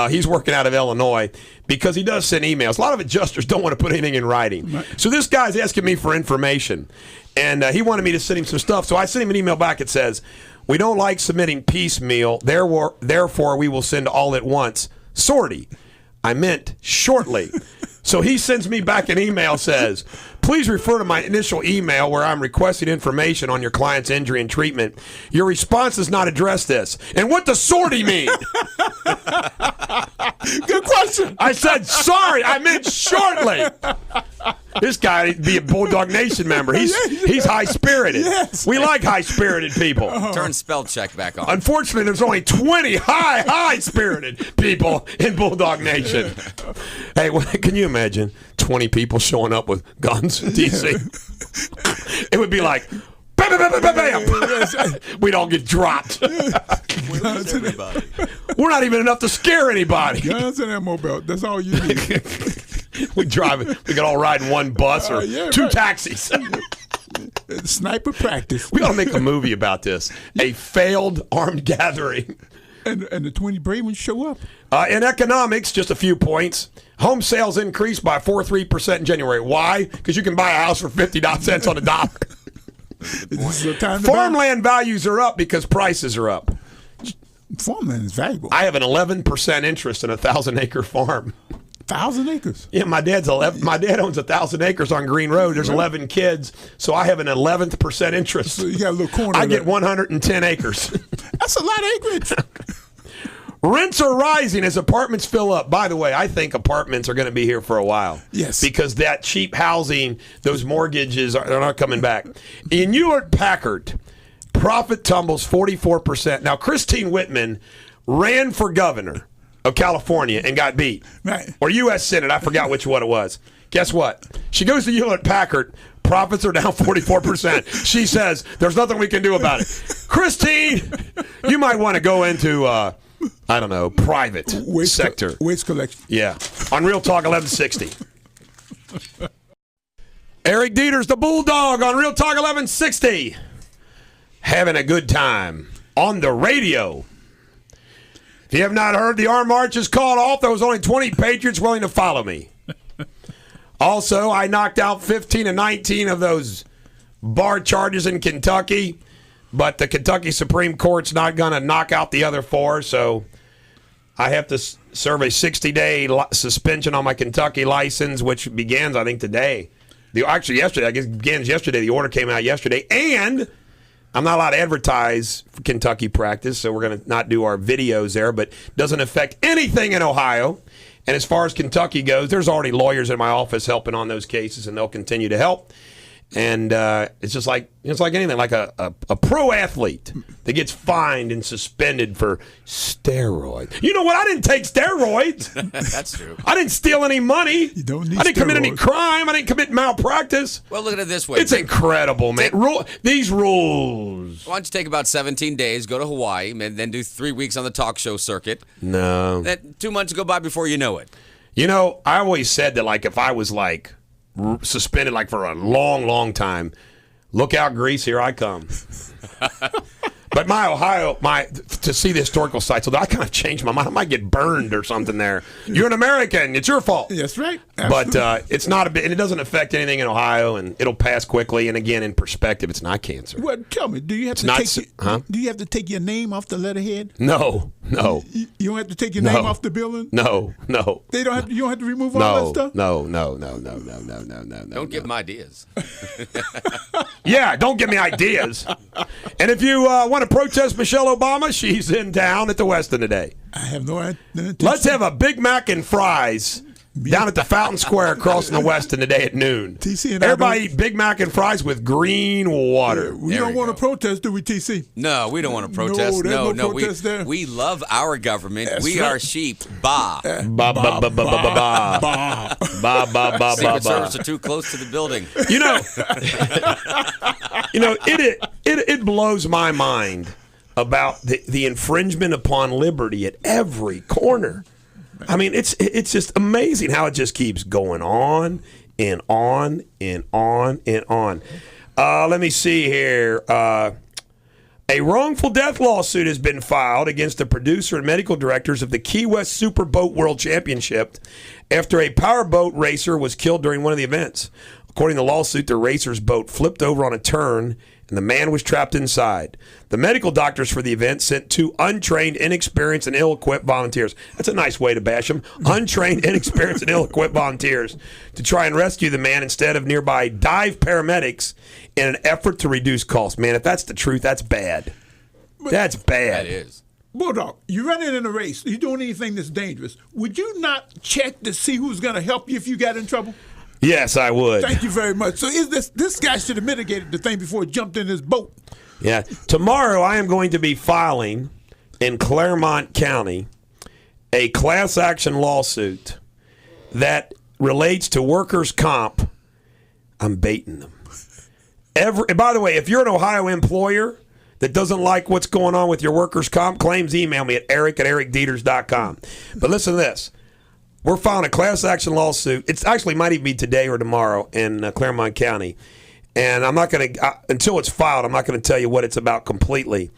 Speaker 1: He's working out of Illinois because he does send emails. A lot of adjusters don't want to put anything in writing, so this guy's asking me for information, and he wanted me to send him some stuff. So I sent him an email back. It says, "We don't like submitting piecemeal. Therefore, we will send all at once." Sortie. I meant shortly. So he sends me back an email, says, please refer to my initial email where I'm requesting information on your client's injury and treatment. Your response does not address this. And what does sortie mean?
Speaker 2: Good question.
Speaker 1: I said, sorry, I meant shortly. This guy be a Bulldog Nation member. He's high-spirited.
Speaker 2: Yes.
Speaker 1: We like high-spirited people.
Speaker 3: Turn spell check back on.
Speaker 1: Unfortunately, there's only 20 high-spirited people in Bulldog Nation. Hey, can you imagine 20 people showing up with guns in D.C.? It would be like, bam, bam, bam, bam, bam. We'd all get dropped. We're not even enough to scare anybody.
Speaker 2: Guns and ammo belt. That's all you need.
Speaker 1: We could all ride in one bus or 2 taxis.
Speaker 2: Sniper practice.
Speaker 1: We ought to make a movie about this. A failed armed gathering.
Speaker 2: And the 20 brave ones show up.
Speaker 1: In economics, just a few points. Home sales increased by 4.3% in January. Why? Because you can buy a house for 50 cents on the dollar.
Speaker 2: This is the time to
Speaker 1: Farmland values are up because prices are up.
Speaker 2: Farmland is valuable.
Speaker 1: I have an 11% interest in a 1,000-acre farm.
Speaker 2: 1,000 acres.
Speaker 1: Yeah, my dad owns 1,000 acres on Green Road. There's 11 kids, so I have an 11th% interest.
Speaker 2: So you got a little corner.
Speaker 1: I get 110 acres.
Speaker 2: That's a lot of acreage.
Speaker 1: Rents are rising as apartments fill up. By the way, I think apartments are going to be here for a while.
Speaker 2: Yes.
Speaker 1: Because that cheap housing, those mortgages are not coming back. In Hewlett-Packard, Profit tumbles 44%. Now, Christine Whitman ran for governor of California and got beat.
Speaker 2: Right.
Speaker 1: Or U.S. Senate. I forgot which one it was. Guess what? She goes to Hewlett-Packard. Profits are down 44%. She says, there's nothing we can do about it. Christine, you might want to go into, I don't know, private sector.
Speaker 2: Waste collection.
Speaker 1: Yeah. On Real Talk 1160. Eric Deters, the Bulldog, on Real Talk 1160. Having a good time on the radio. If you have not heard, the armed march is called off. There was only 20 Patriots willing to follow me. Also, I knocked out 15 and 19 of those bar charges in Kentucky, but the Kentucky Supreme Court's not going to knock out the other 4, so I have to serve a 60-day suspension on my Kentucky license, which begins, I think, today. Actually, yesterday. I guess it begins yesterday. The order came out yesterday, and I'm not allowed to advertise for Kentucky practice, so we're going to not do our videos there, but it doesn't affect anything in Ohio. And as far as Kentucky goes, there's already lawyers in my office helping on those cases, and they'll continue to help. And it's just like anything, like a pro athlete that gets fined and suspended for steroids. You know what? I didn't take steroids.
Speaker 3: That's true.
Speaker 1: I didn't steal any money.
Speaker 2: You don't need
Speaker 1: I didn't commit any
Speaker 2: steroids.
Speaker 1: crime. I didn't commit malpractice.
Speaker 3: Well, look at it this way.
Speaker 1: It's incredible, man. These rules.
Speaker 3: Why don't you take about 17 days, go to Hawaii, and then do 3 weeks on the talk show circuit?
Speaker 1: No.
Speaker 3: Then 2 months go by before you know it.
Speaker 1: You know, I always said that, like, if I was, like, suspended, like, for a long, long time, look out, Greece, here I come. But to see the historical sites, so I kind of changed my mind. I might get burned or something there. You're an American. It's your fault.
Speaker 2: That's right.
Speaker 1: But it's not and it doesn't affect anything in Ohio, and it'll pass quickly. And again, in perspective, it's not cancer.
Speaker 2: Well, tell me, do you have to take your name off the letterhead?
Speaker 1: No.
Speaker 2: You don't have to take your name off the building?
Speaker 1: No.
Speaker 2: They don't have. You don't have to remove all that stuff?
Speaker 1: No.
Speaker 3: Don't give them ideas.
Speaker 1: Yeah, don't give me ideas. And if you want to protest Michelle Obama, she's in town at the Westin today.
Speaker 2: I have no idea.
Speaker 1: Let's have a Big Mac and fries down at the Fountain Square crossing the Westin today at noon.
Speaker 2: TC and
Speaker 1: everybody eat Big Mac and fries with green water.
Speaker 2: We don't want to protest, do we, TC?
Speaker 3: No, we don't want to protest.
Speaker 2: No, protest there.
Speaker 3: We love our government.
Speaker 2: That's
Speaker 3: we
Speaker 2: right.
Speaker 3: are sheep. Ba.
Speaker 1: Ba ba ba ba ba ba ba ba ba ba
Speaker 3: Secret
Speaker 1: ba.
Speaker 3: Service are too close to the building.
Speaker 1: It blows my mind about the infringement upon liberty at every corner. I mean, it's just amazing how it just keeps going on and on and on and on. Let me see here. A wrongful death lawsuit has been filed against the producer and medical directors of the Key West Superboat World Championship after a powerboat racer was killed during one of the events. According to the lawsuit, the racer's boat flipped over on a turn and the man was trapped inside. The medical doctors for the event sent 2 untrained, inexperienced, and ill-equipped volunteers. That's a nice way to bash them. Untrained, inexperienced, and ill-equipped volunteers to try and rescue the man instead of nearby dive paramedics in an effort to reduce costs. Man, if that's the truth, that's bad. That's bad.
Speaker 3: That is.
Speaker 2: Bulldog, you're running in a race. You're doing anything that's dangerous. Would you not check to see who's going to help you if you got in trouble?
Speaker 1: Yes, I would.
Speaker 2: Thank you very much. So this guy should have mitigated the thing before he jumped in his boat.
Speaker 1: Yeah. Tomorrow I am going to be filing in Claremont County a class action lawsuit that relates to workers' comp. I'm baiting them. And by the way, if you're an Ohio employer that doesn't like what's going on with your workers' comp claims, email me at eric@ericdeters.com. But listen to this. We're filing a class action lawsuit. It's actually might even be today or tomorrow in Claremont County. And I'm not going to, until it's filed, I'm not going to tell you what it's about completely.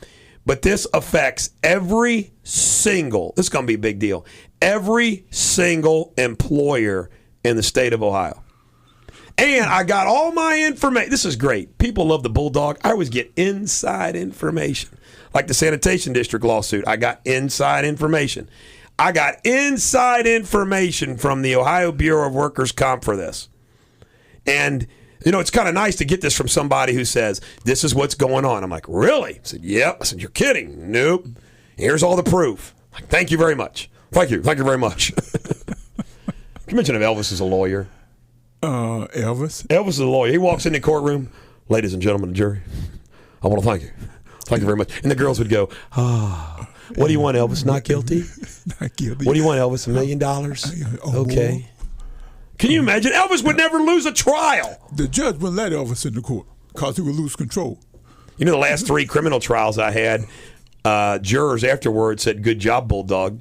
Speaker 1: But this affects every single, this is going to be a big deal, every single employer in the state of Ohio. And I got all my information. This is great. People love the Bulldog. I always get inside information. Like the sanitation district lawsuit, I got inside information. I got inside information from the Ohio Bureau of Workers' Comp for this. And, you know, it's kind of nice to get this from somebody who says, this is what's going on. I'm like, really? I said, yep. I said, you're kidding. Nope. Here's all the proof. I'm like, thank you very much. Thank you very much. Can you mention if Elvis is a lawyer?
Speaker 2: Elvis?
Speaker 1: Elvis is a lawyer. He walks in the courtroom. Ladies and gentlemen of the jury, I want to thank you Thank you very much. And the girls would go, what do you want, Elvis? Not guilty?
Speaker 2: Not guilty.
Speaker 1: What do you want, Elvis? $1 million?
Speaker 2: Oh,
Speaker 1: Okay. Can you imagine? Elvis would never lose a trial.
Speaker 2: The judge wouldn't let Elvis in the court because he would lose control.
Speaker 1: You know, the last 3 criminal trials I had, jurors afterwards said, good job, Bulldog.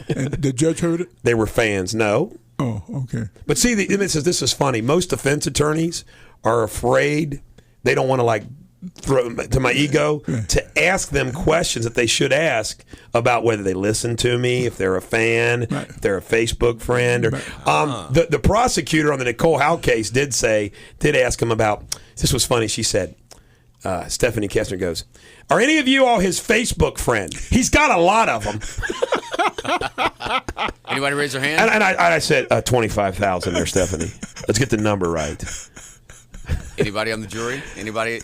Speaker 2: And the judge heard it?
Speaker 1: They were fans. No.
Speaker 2: Oh, okay.
Speaker 1: But see, this is funny. Most defense attorneys are afraid. They don't want to, like, throw to my ego to ask them questions that they should ask about whether they listen to me, if they're a fan, if they're a Facebook friend. Or the prosecutor on the Nicole Howe case did ask him about, this was funny, she said, Stephanie Kessner goes, are any of you all his Facebook friend? He's got a lot of them.
Speaker 3: Anybody raise their hand?
Speaker 1: And I said, 25,000 there, Stephanie. Let's get the number right.
Speaker 3: Anybody on the jury? Anybody?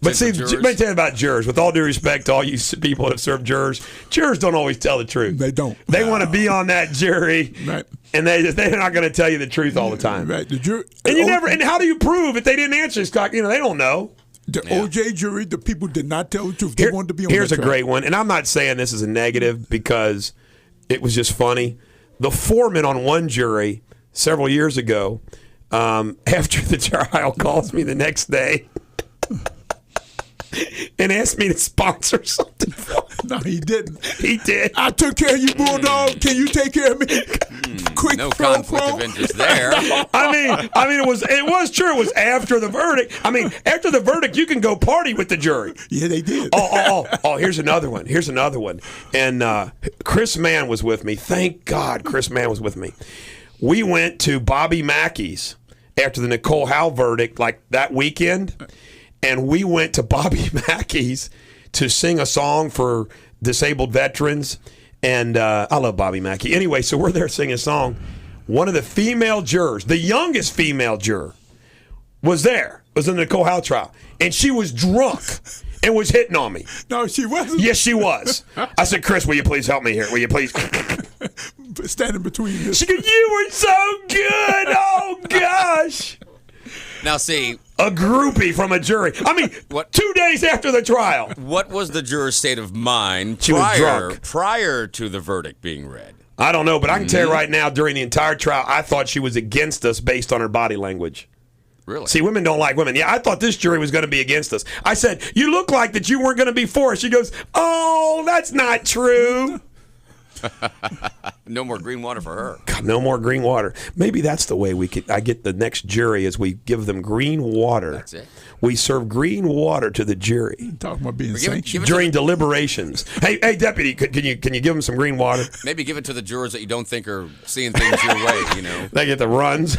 Speaker 1: But see,
Speaker 3: jurors?
Speaker 1: let me tell you about jurors. With all due respect to all you people that have served jurors don't always tell the truth.
Speaker 2: They don't.
Speaker 1: They want to be on that jury, and they're not going to tell you the truth all the time.
Speaker 2: Right. The jury,
Speaker 1: and And how do you prove if they didn't answer this? They don't know.
Speaker 2: The OJ jury, the people did not tell the truth. They wanted to be on
Speaker 1: Here's
Speaker 2: that
Speaker 1: a great one, and I'm not saying this is a negative because it was just funny. The foreman on one jury several years ago, after the trial, calls me the next day and asked me to sponsor something for him.
Speaker 2: No, he didn't.
Speaker 1: He did.
Speaker 2: I took care of you, Bulldog. Can you take care of me? Quick,
Speaker 3: no conflict of interest there.
Speaker 1: I mean, it was true. It was after the verdict. I mean, after the verdict, you can go party with the jury.
Speaker 2: Yeah, they did.
Speaker 1: Here's another one. And Chris Mann was with me. Thank God Chris Mann was with me. We went to Bobby Mackey's after the Nicole Howe verdict, like that weekend, and we went to Bobby Mackey's to sing a song for disabled veterans. And I love Bobby Mackey. Anyway, so we're there singing a song. One of the female jurors, the youngest female juror, was in the Nicole Howe trial, and she was drunk and was hitting on me.
Speaker 2: No, she wasn't.
Speaker 1: Yes, she was. I said, Chris, will you please help me here? Will you please?
Speaker 2: Standing between you.
Speaker 1: She goes, you were so good. Oh, gosh.
Speaker 3: Now, see.
Speaker 1: A groupie from a jury. I mean, 2 days after the trial.
Speaker 3: What was the juror's state of mind
Speaker 1: She was drunk.
Speaker 3: prior to the verdict being read?
Speaker 1: I don't know, but I can tell you right now, during the entire trial, I thought she was against us based on her body language.
Speaker 3: Really?
Speaker 1: See, women don't like women. Yeah, I thought this jury was going to be against us. I said, you look like that you weren't going to be for us. She goes, oh, that's not true.
Speaker 3: No more green water for her.
Speaker 1: God, no more green water. Maybe that's the way I get the next jury is we give them green water.
Speaker 3: That's it.
Speaker 1: We serve green water to the jury.
Speaker 2: Talking about being sanctioned.
Speaker 1: During deliberations. Hey, deputy, can you give them some green water?
Speaker 3: Maybe give it to the jurors that you don't think are seeing things your way, you know.
Speaker 1: They get the runs.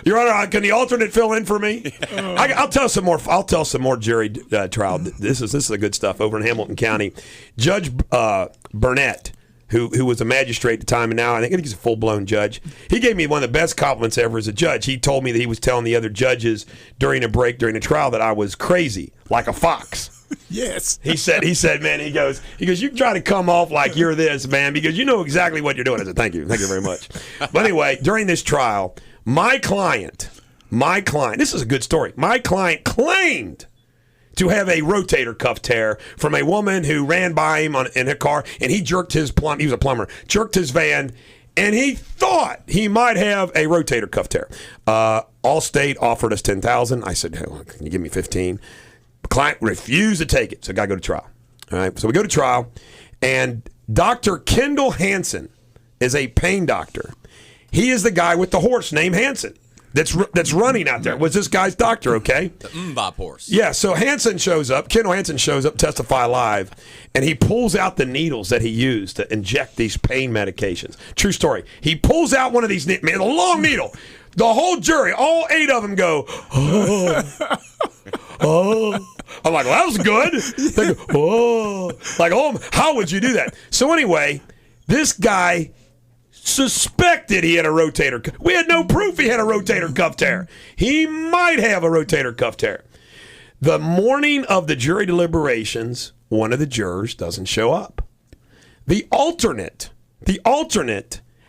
Speaker 1: Your Honor, can the alternate fill in for me? I'll tell some more. I'll tell some more jury trial. This is the good stuff over in Hamilton County. Judge Burnett, who was a magistrate at the time, and now I think he's a full-blown judge. He gave me one of the best compliments ever as a judge. He told me that he was telling the other judges during a break during the trial that I was crazy, like a fox.
Speaker 2: Yes.
Speaker 1: He said, man, he goes, you try to come off like you're this, man, because you know exactly what you're doing. I said, thank you very much. But anyway, during this trial, my client, this is a good story. My client claimed to have a rotator cuff tear from a woman who ran by him in her car, and he jerked his he was a plumber, jerked his van, and he thought he might have a rotator cuff tear. Allstate offered us $10,000. I said, hey, can you give me $15,000? The client refused to take it, so I got to go to trial. All right, so we go to trial, and Dr. Kendall Hansen is a pain doctor. He is the guy with the horse named Hansen that's running out there. Was this guy's doctor, okay?
Speaker 3: The Mbop horse.
Speaker 1: Yeah, so Kendall Hansen shows up, testify live, and he pulls out the needles that he used to inject these pain medications. True story. He pulls out one of these, a long needle. The whole jury, all 8 of them go, oh, oh. I'm like, well, that was good. They go, oh. Like, oh, how would you do that? So anyway, this guy suspected he had a rotator cuff. We had no proof he had a rotator cuff tear. He might have a rotator cuff tear. The morning of the jury deliberations, one of the jurors doesn't show up. The alternate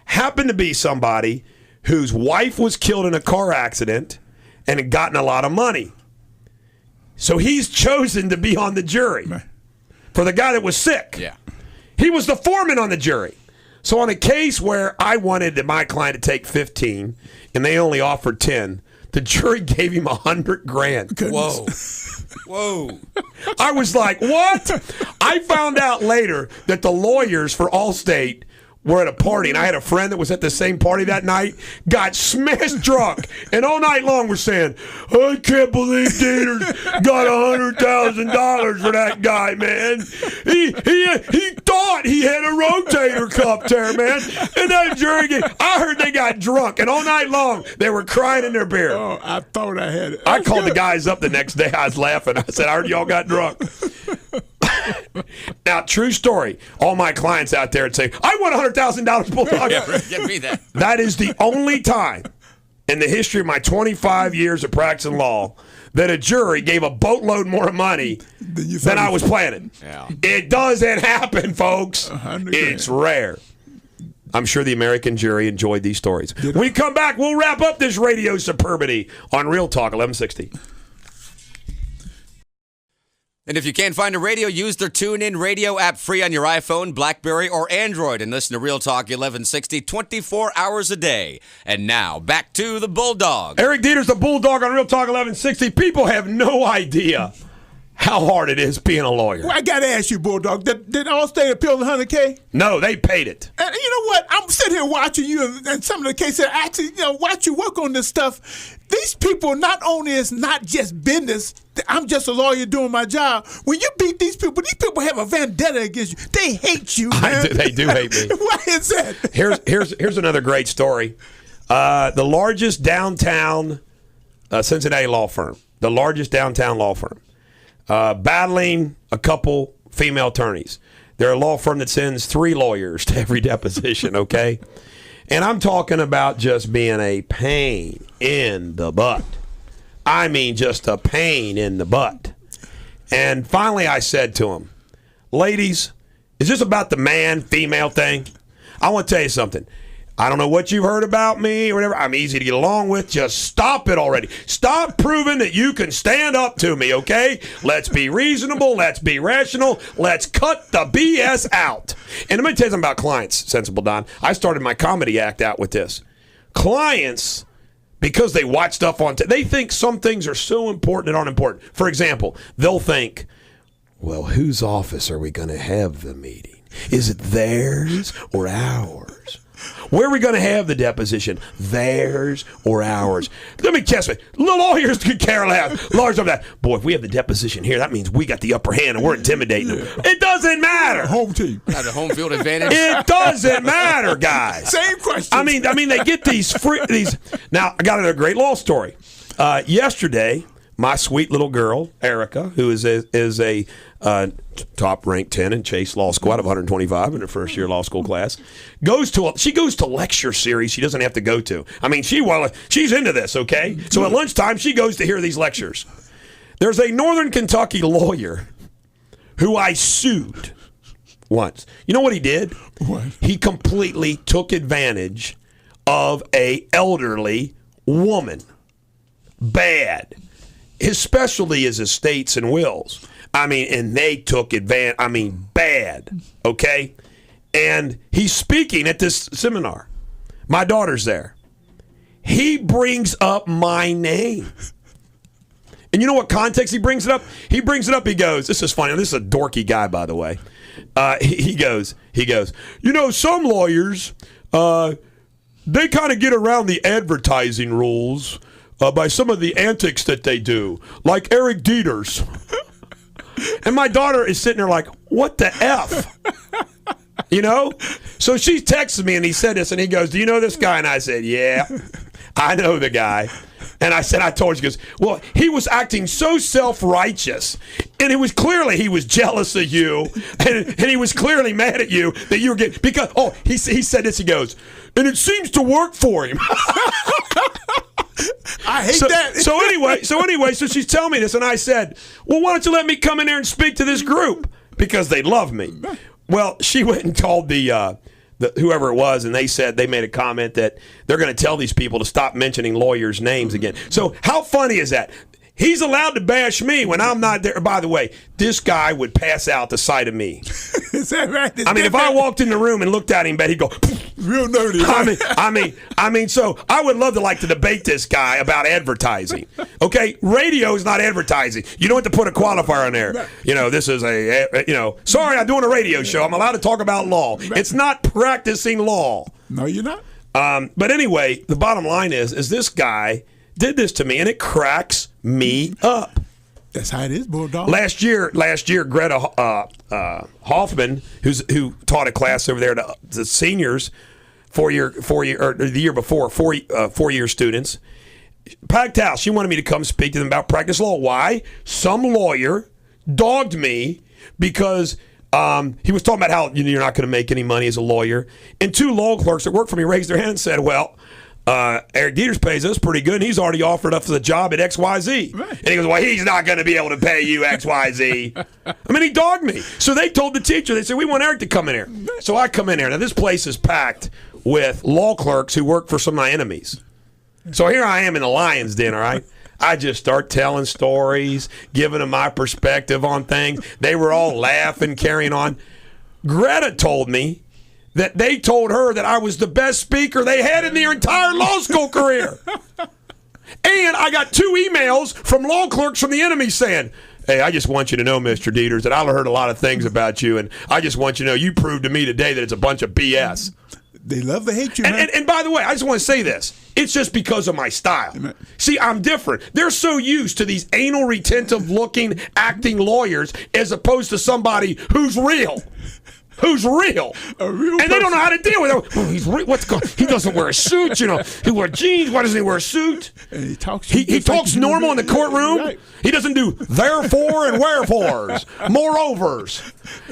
Speaker 1: happened to be somebody whose wife was killed in a car accident and had gotten a lot of money. So he's chosen to be on the jury for the guy that was sick.
Speaker 3: Yeah.
Speaker 1: He was the foreman on the jury. So on a case where I wanted my client to take 15 and they only offered 10, the jury gave him $100,000.
Speaker 3: Whoa.
Speaker 1: I was like, what? I found out later that the lawyers for Allstate were at a party, and I had a friend that was at the same party that night, got smashed drunk, and all night long we're saying, I can't believe Deters got $100,000 for that guy, man. He thought he had a rotator cuff tear, man. And that jury I heard they got drunk, and all night long they were crying in their beer.
Speaker 2: Oh, I thought I had it.
Speaker 1: I called the guys up the next day. I was laughing. I said, I heard y'all got drunk. Now, true story. All my clients out there would say, I want $100,000 Bulldog.
Speaker 3: Give me that.
Speaker 1: That is the only time in the history of my 25 years of practicing law that a jury gave a boatload more money than I was planning.
Speaker 3: Yeah.
Speaker 1: It doesn't happen, folks. It's rare. I'm sure the American jury enjoyed these stories. When we come back, we'll wrap up this radio superbity on Real Talk 1160.
Speaker 3: And if you can't find a radio, use their TuneIn Radio app free on your iPhone, BlackBerry, or Android and listen to Real Talk 1160 24 hours a day. And now, back to the Bulldog.
Speaker 1: Eric Deters, the Bulldog on Real Talk 1160. People have no idea how hard it is being a lawyer.
Speaker 2: Well, I got to ask you, Bulldog, did Allstate appeal the $100K?
Speaker 1: No, they paid it.
Speaker 2: And you know what? I'm sitting here watching you and some of the cases, actually, watch you work on this stuff. These people not only is not just business, I'm just a lawyer doing my job. When you beat these people have a vendetta against you. They hate you, man.
Speaker 1: They do hate me.
Speaker 2: Why is that?
Speaker 1: Here's another great story. The largest downtown Cincinnati law firm, battling a couple female attorneys. They're a law firm that sends 3 lawyers to every deposition, okay? And I'm talking about just being a pain in the butt. I mean, just a pain in the butt. And finally I said to them, ladies, is this about the man-female thing? I want to tell you something. I don't know what you've heard about me or whatever. I'm easy to get along with. Just stop it already. Stop proving that you can stand up to me, okay? Let's be reasonable. Let's be rational. Let's cut the BS out. And let me tell you something about clients, Sensible Don. I started my comedy act out with this. Clients, because they watch stuff on they think some things are so important and aren't important. For example, they'll think, well, whose office are we going to have the meeting? Is it theirs or ours? Where are we going to have the deposition? Theirs or ours? Let me guess it. Lawyers could care less. Lawyers of that. Boy, if we have the deposition here, that means we got the upper hand and we're intimidating them. It doesn't matter.
Speaker 2: Home team.
Speaker 3: Got the home field advantage.
Speaker 1: It doesn't matter, guys.
Speaker 2: Same question.
Speaker 1: I mean, they get these. Now, I got another great law story. Yesterday, my sweet little girl, Erica, who is a top ranked 10 in Chase Law School out of 125 in her first year law school class, goes to lecture series she doesn't have to go to. I mean, she's into this, okay? So at lunchtime, she goes to hear these lectures. There's a Northern Kentucky lawyer who I sued once. You know what he did?
Speaker 2: What?
Speaker 1: He completely took advantage of a elderly woman. Bad. His specialty is estates and wills. I mean, and they took advantage. I mean, bad. Okay? And he's speaking at this seminar. My daughter's there. He brings up my name. And you know what context he brings it up? He brings it up, he goes, this is funny. This is a dorky guy, by the way. He goes, you know, some lawyers, they kind of get around the advertising rules by some of the antics that they do, like Eric Deters. And my daughter is sitting there like, what the F? You know? So she texted me and he said this and he goes, do you know this guy? And I said, yeah, I know the guy. And I said, I told you. She goes, well, he was acting so self-righteous. And it was clearly he was jealous of you. And he was clearly mad at you that you were getting, because, he said this, he goes, and it seems to work for him.
Speaker 2: I hate that.
Speaker 1: So anyway, she's telling me this, and I said, well, why don't you let me come in there and speak to this group? Because they love me. Well, she went and called the whoever it was, and they made a comment that they're going to tell these people to stop mentioning lawyers' names again. So how funny is that? He's allowed to bash me when I'm not there. By the way, this guy would pass out the sight of me.
Speaker 2: Is that right?
Speaker 1: I mean, if I walked in the room and looked at him, he'd go,
Speaker 2: real nerdy.
Speaker 1: I mean, so I would love to debate this guy about advertising. Okay, radio is not advertising. You don't have to put a qualifier on there. This is sorry, I'm doing a radio show. I'm allowed to talk about law. It's not practicing law.
Speaker 2: No, you're not.
Speaker 1: But anyway, the bottom line is this guy did this to me, and it cracks me up.
Speaker 2: That's how it is, Bulldog.
Speaker 1: Last year, Greta Hoffman, who taught a class over there to the seniors, or the year before, four-year students, packed house. She wanted me to come speak to them about practice law. Why? Some lawyer dogged me because he was talking about how you're not going to make any money as a lawyer, and 2 law clerks that work for me raised their hand and said, "Well, Eric Deters pays us pretty good, and he's already offered us the job at XYZ." Right. And he goes, "Well, he's not going to be able to pay you XYZ." I mean, he dogged me. So they told the teacher, they said, "We want Eric to come in here." So I come in here. Now, this place is packed with law clerks who work for some of my enemies. So here I am in the lion's den, all right? I just start telling stories, giving them my perspective on things. They were all laughing, carrying on. Greta told me that they told her that I was the best speaker they had in their entire law school career. And I got 2 emails from law clerks from the enemy saying, "Hey, I just want you to know, Mr. Deters, that I heard a lot of things about you, and I just want you to know you proved to me today that it's a bunch of BS."
Speaker 2: They love to hate you,
Speaker 1: and by the way, I just want to say this. It's just because of my style. See, I'm different. They're so used to these anal retentive looking acting lawyers as opposed to somebody who's real. Who's real. And they don't know how to deal with it. Oh, what's going? He doesn't wear a suit, He wears jeans. Why doesn't he wear a suit?
Speaker 2: And he talks.
Speaker 1: He talks normal in the courtroom. Right. He doesn't do therefore and wherefores, moreovers.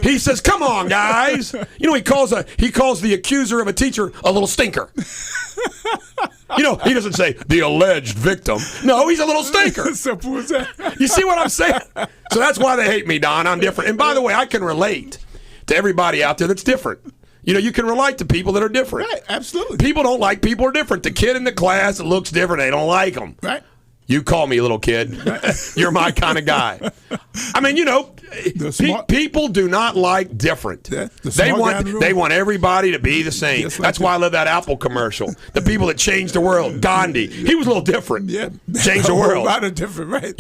Speaker 1: He says, "Come on, guys." He calls the accuser of a teacher a little stinker. He doesn't say the alleged victim. No, he's a little stinker.
Speaker 2: Simple as that.
Speaker 1: You see what I'm saying? So that's why they hate me, Don. I'm different. And by the way, I can relate to everybody out there that's different. You can relate to people that are different.
Speaker 2: Right, absolutely.
Speaker 1: People don't like people who are different. The kid in the class that looks different, they don't like them.
Speaker 2: Right.
Speaker 1: You call me little kid. You're my kind of guy. I mean, people do not like different.
Speaker 2: Yeah,
Speaker 1: they want everybody to be the same. Like that's why I love that Apple commercial. The people that changed the world. Gandhi. He was a little different.
Speaker 2: Yeah.
Speaker 1: Changed the world.
Speaker 2: A lot of different, right.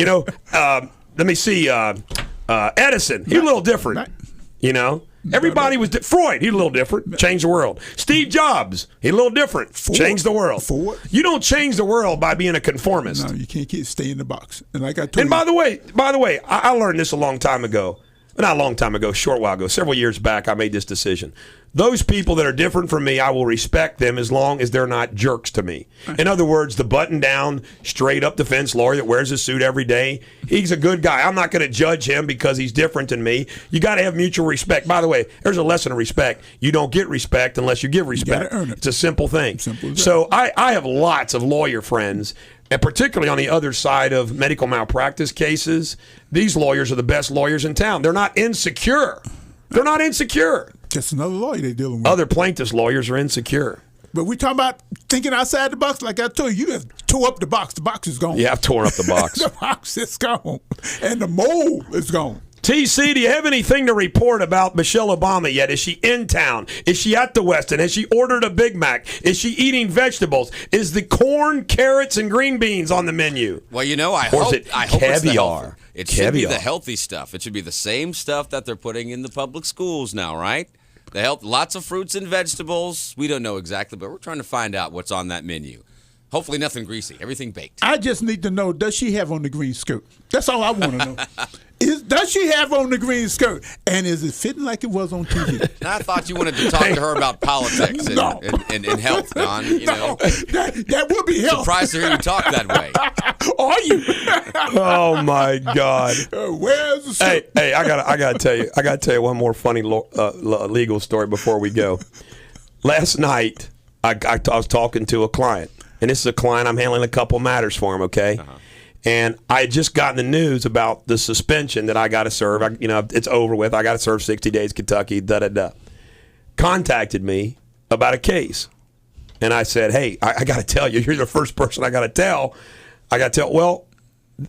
Speaker 1: Let me see. Edison. He was a little different. Right. Everybody was Freud. He's a little different. Changed the world. Steve Jobs. He's a little different. Changed the world. You don't change the world by being a conformist.
Speaker 2: No, you can't stay in the box. And like I told
Speaker 1: and by the way, I learned this a long time ago. Not a long time ago, a short while ago, several years back, I made this decision. Those people that are different from me, I will respect them as long as they're not jerks to me. In other words, the button-down, straight-up defense lawyer that wears a suit every day, he's a good guy. I'm not going to judge him because he's different than me. You got to have mutual respect. By the way, there's a lesson of respect. You don't get respect unless you give respect.
Speaker 2: You gotta earn it.
Speaker 1: It's a simple thing. So I have lots of lawyer friends, and particularly on the other side of medical malpractice cases, these lawyers are the best lawyers in town. They're not insecure. They're not insecure.
Speaker 2: Just another lawyer they're dealing with.
Speaker 1: Other plaintiffs' lawyers are insecure.
Speaker 2: But we talking about thinking outside the box. Like I told you, you have tore up the box. The box is gone.
Speaker 1: Yeah, I've torn up the box.
Speaker 2: The box is gone. And the mold is gone.
Speaker 1: TC, do you have anything to report about Michelle Obama yet? Is she in town? Is she at the Westin? Has she ordered a Big Mac? Is she eating vegetables? Is the corn, carrots, and green beans on the menu?
Speaker 3: Well, I hope
Speaker 1: caviar?
Speaker 3: It should be the healthy stuff. It should be the same stuff that they're putting in the public schools now, right? Lots of fruits and vegetables. We don't know exactly, but we're trying to find out what's on that menu. Hopefully nothing greasy. Everything baked.
Speaker 2: I just need to know, does she have on the green skirt? That's all I want to know. Does she have on the green skirt? And is it fitting like it was on TV?
Speaker 3: I thought you wanted to talk to her about politics and health, Don.
Speaker 2: That would be health.
Speaker 3: Surprised to hear you talk that way.
Speaker 2: Are you?
Speaker 1: Oh my God!
Speaker 2: Where's the skirt?
Speaker 1: Hey! I gotta tell you one more funny legal story before we go. Last night, I was talking to a client, and this is a client I'm handling a couple matters for him. Okay. Uh-huh. And I had just gotten the news about the suspension that I got to serve. It's over with. I got to serve 60 days, Kentucky, da-da-da. Contacted me about a case. And I said, hey, I got to tell you, you're the first person I got to tell. Well,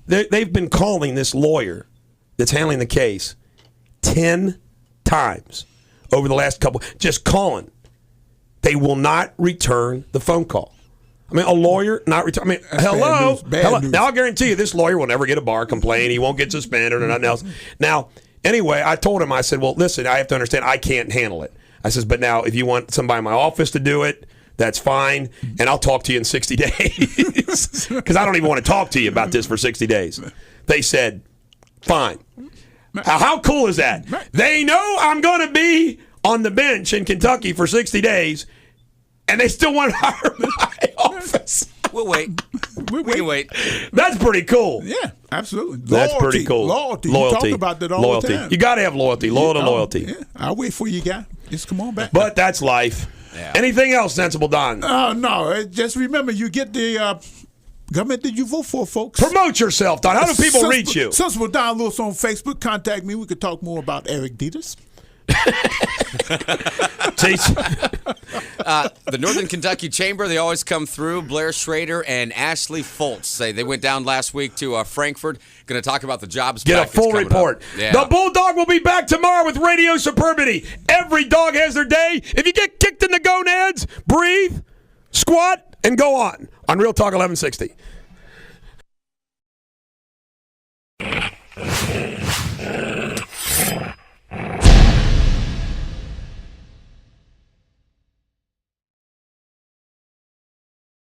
Speaker 1: they've been calling this lawyer that's handling the case 10 times over the last couple. Just calling. They will not return the phone call. I mean, a lawyer not return. I mean, hello.
Speaker 2: Bad news.
Speaker 1: Now, I'll guarantee you this lawyer will never get a bar complaint. He won't get suspended or nothing else. Now, anyway, I told him, I said, well, listen, I have to understand I can't handle it. I says, but now if you want somebody in my office to do it, that's fine, and I'll talk to you in 60 days. Because I don't even want to talk to you about this for 60 days. They said, fine. How cool is that? They know I'm going to be on the bench in Kentucky for 60 days, and they still want to hire my office.
Speaker 3: We'll wait. We can wait.
Speaker 1: That's pretty cool.
Speaker 2: Yeah, absolutely.
Speaker 1: That's pretty cool.
Speaker 2: Loyalty. You talk about that all the time.
Speaker 1: You got to have loyalty. Loyalty.
Speaker 2: Yeah, I'll wait for you, guy. Just come on back.
Speaker 1: But that's life.
Speaker 3: Yeah.
Speaker 1: Anything else, Sensible Don?
Speaker 2: No. Just remember, you get the government that you vote for, folks.
Speaker 1: Promote yourself, Don. How do people reach you?
Speaker 2: Sensible Don Lewis on Facebook. Contact me. We could talk more about Eric Deters.
Speaker 3: The Northern Kentucky Chamber, they always come through. Blair Schrader and Ashley Foltz. They went down last week to Frankfurt. Going to talk about the jobs.
Speaker 1: Get a full report.
Speaker 3: Yeah.
Speaker 1: The Bulldog will be back tomorrow with Radio Superbity. Every dog has their day. If you get kicked in the gonads, breathe, squat, and go on Real Talk 1160.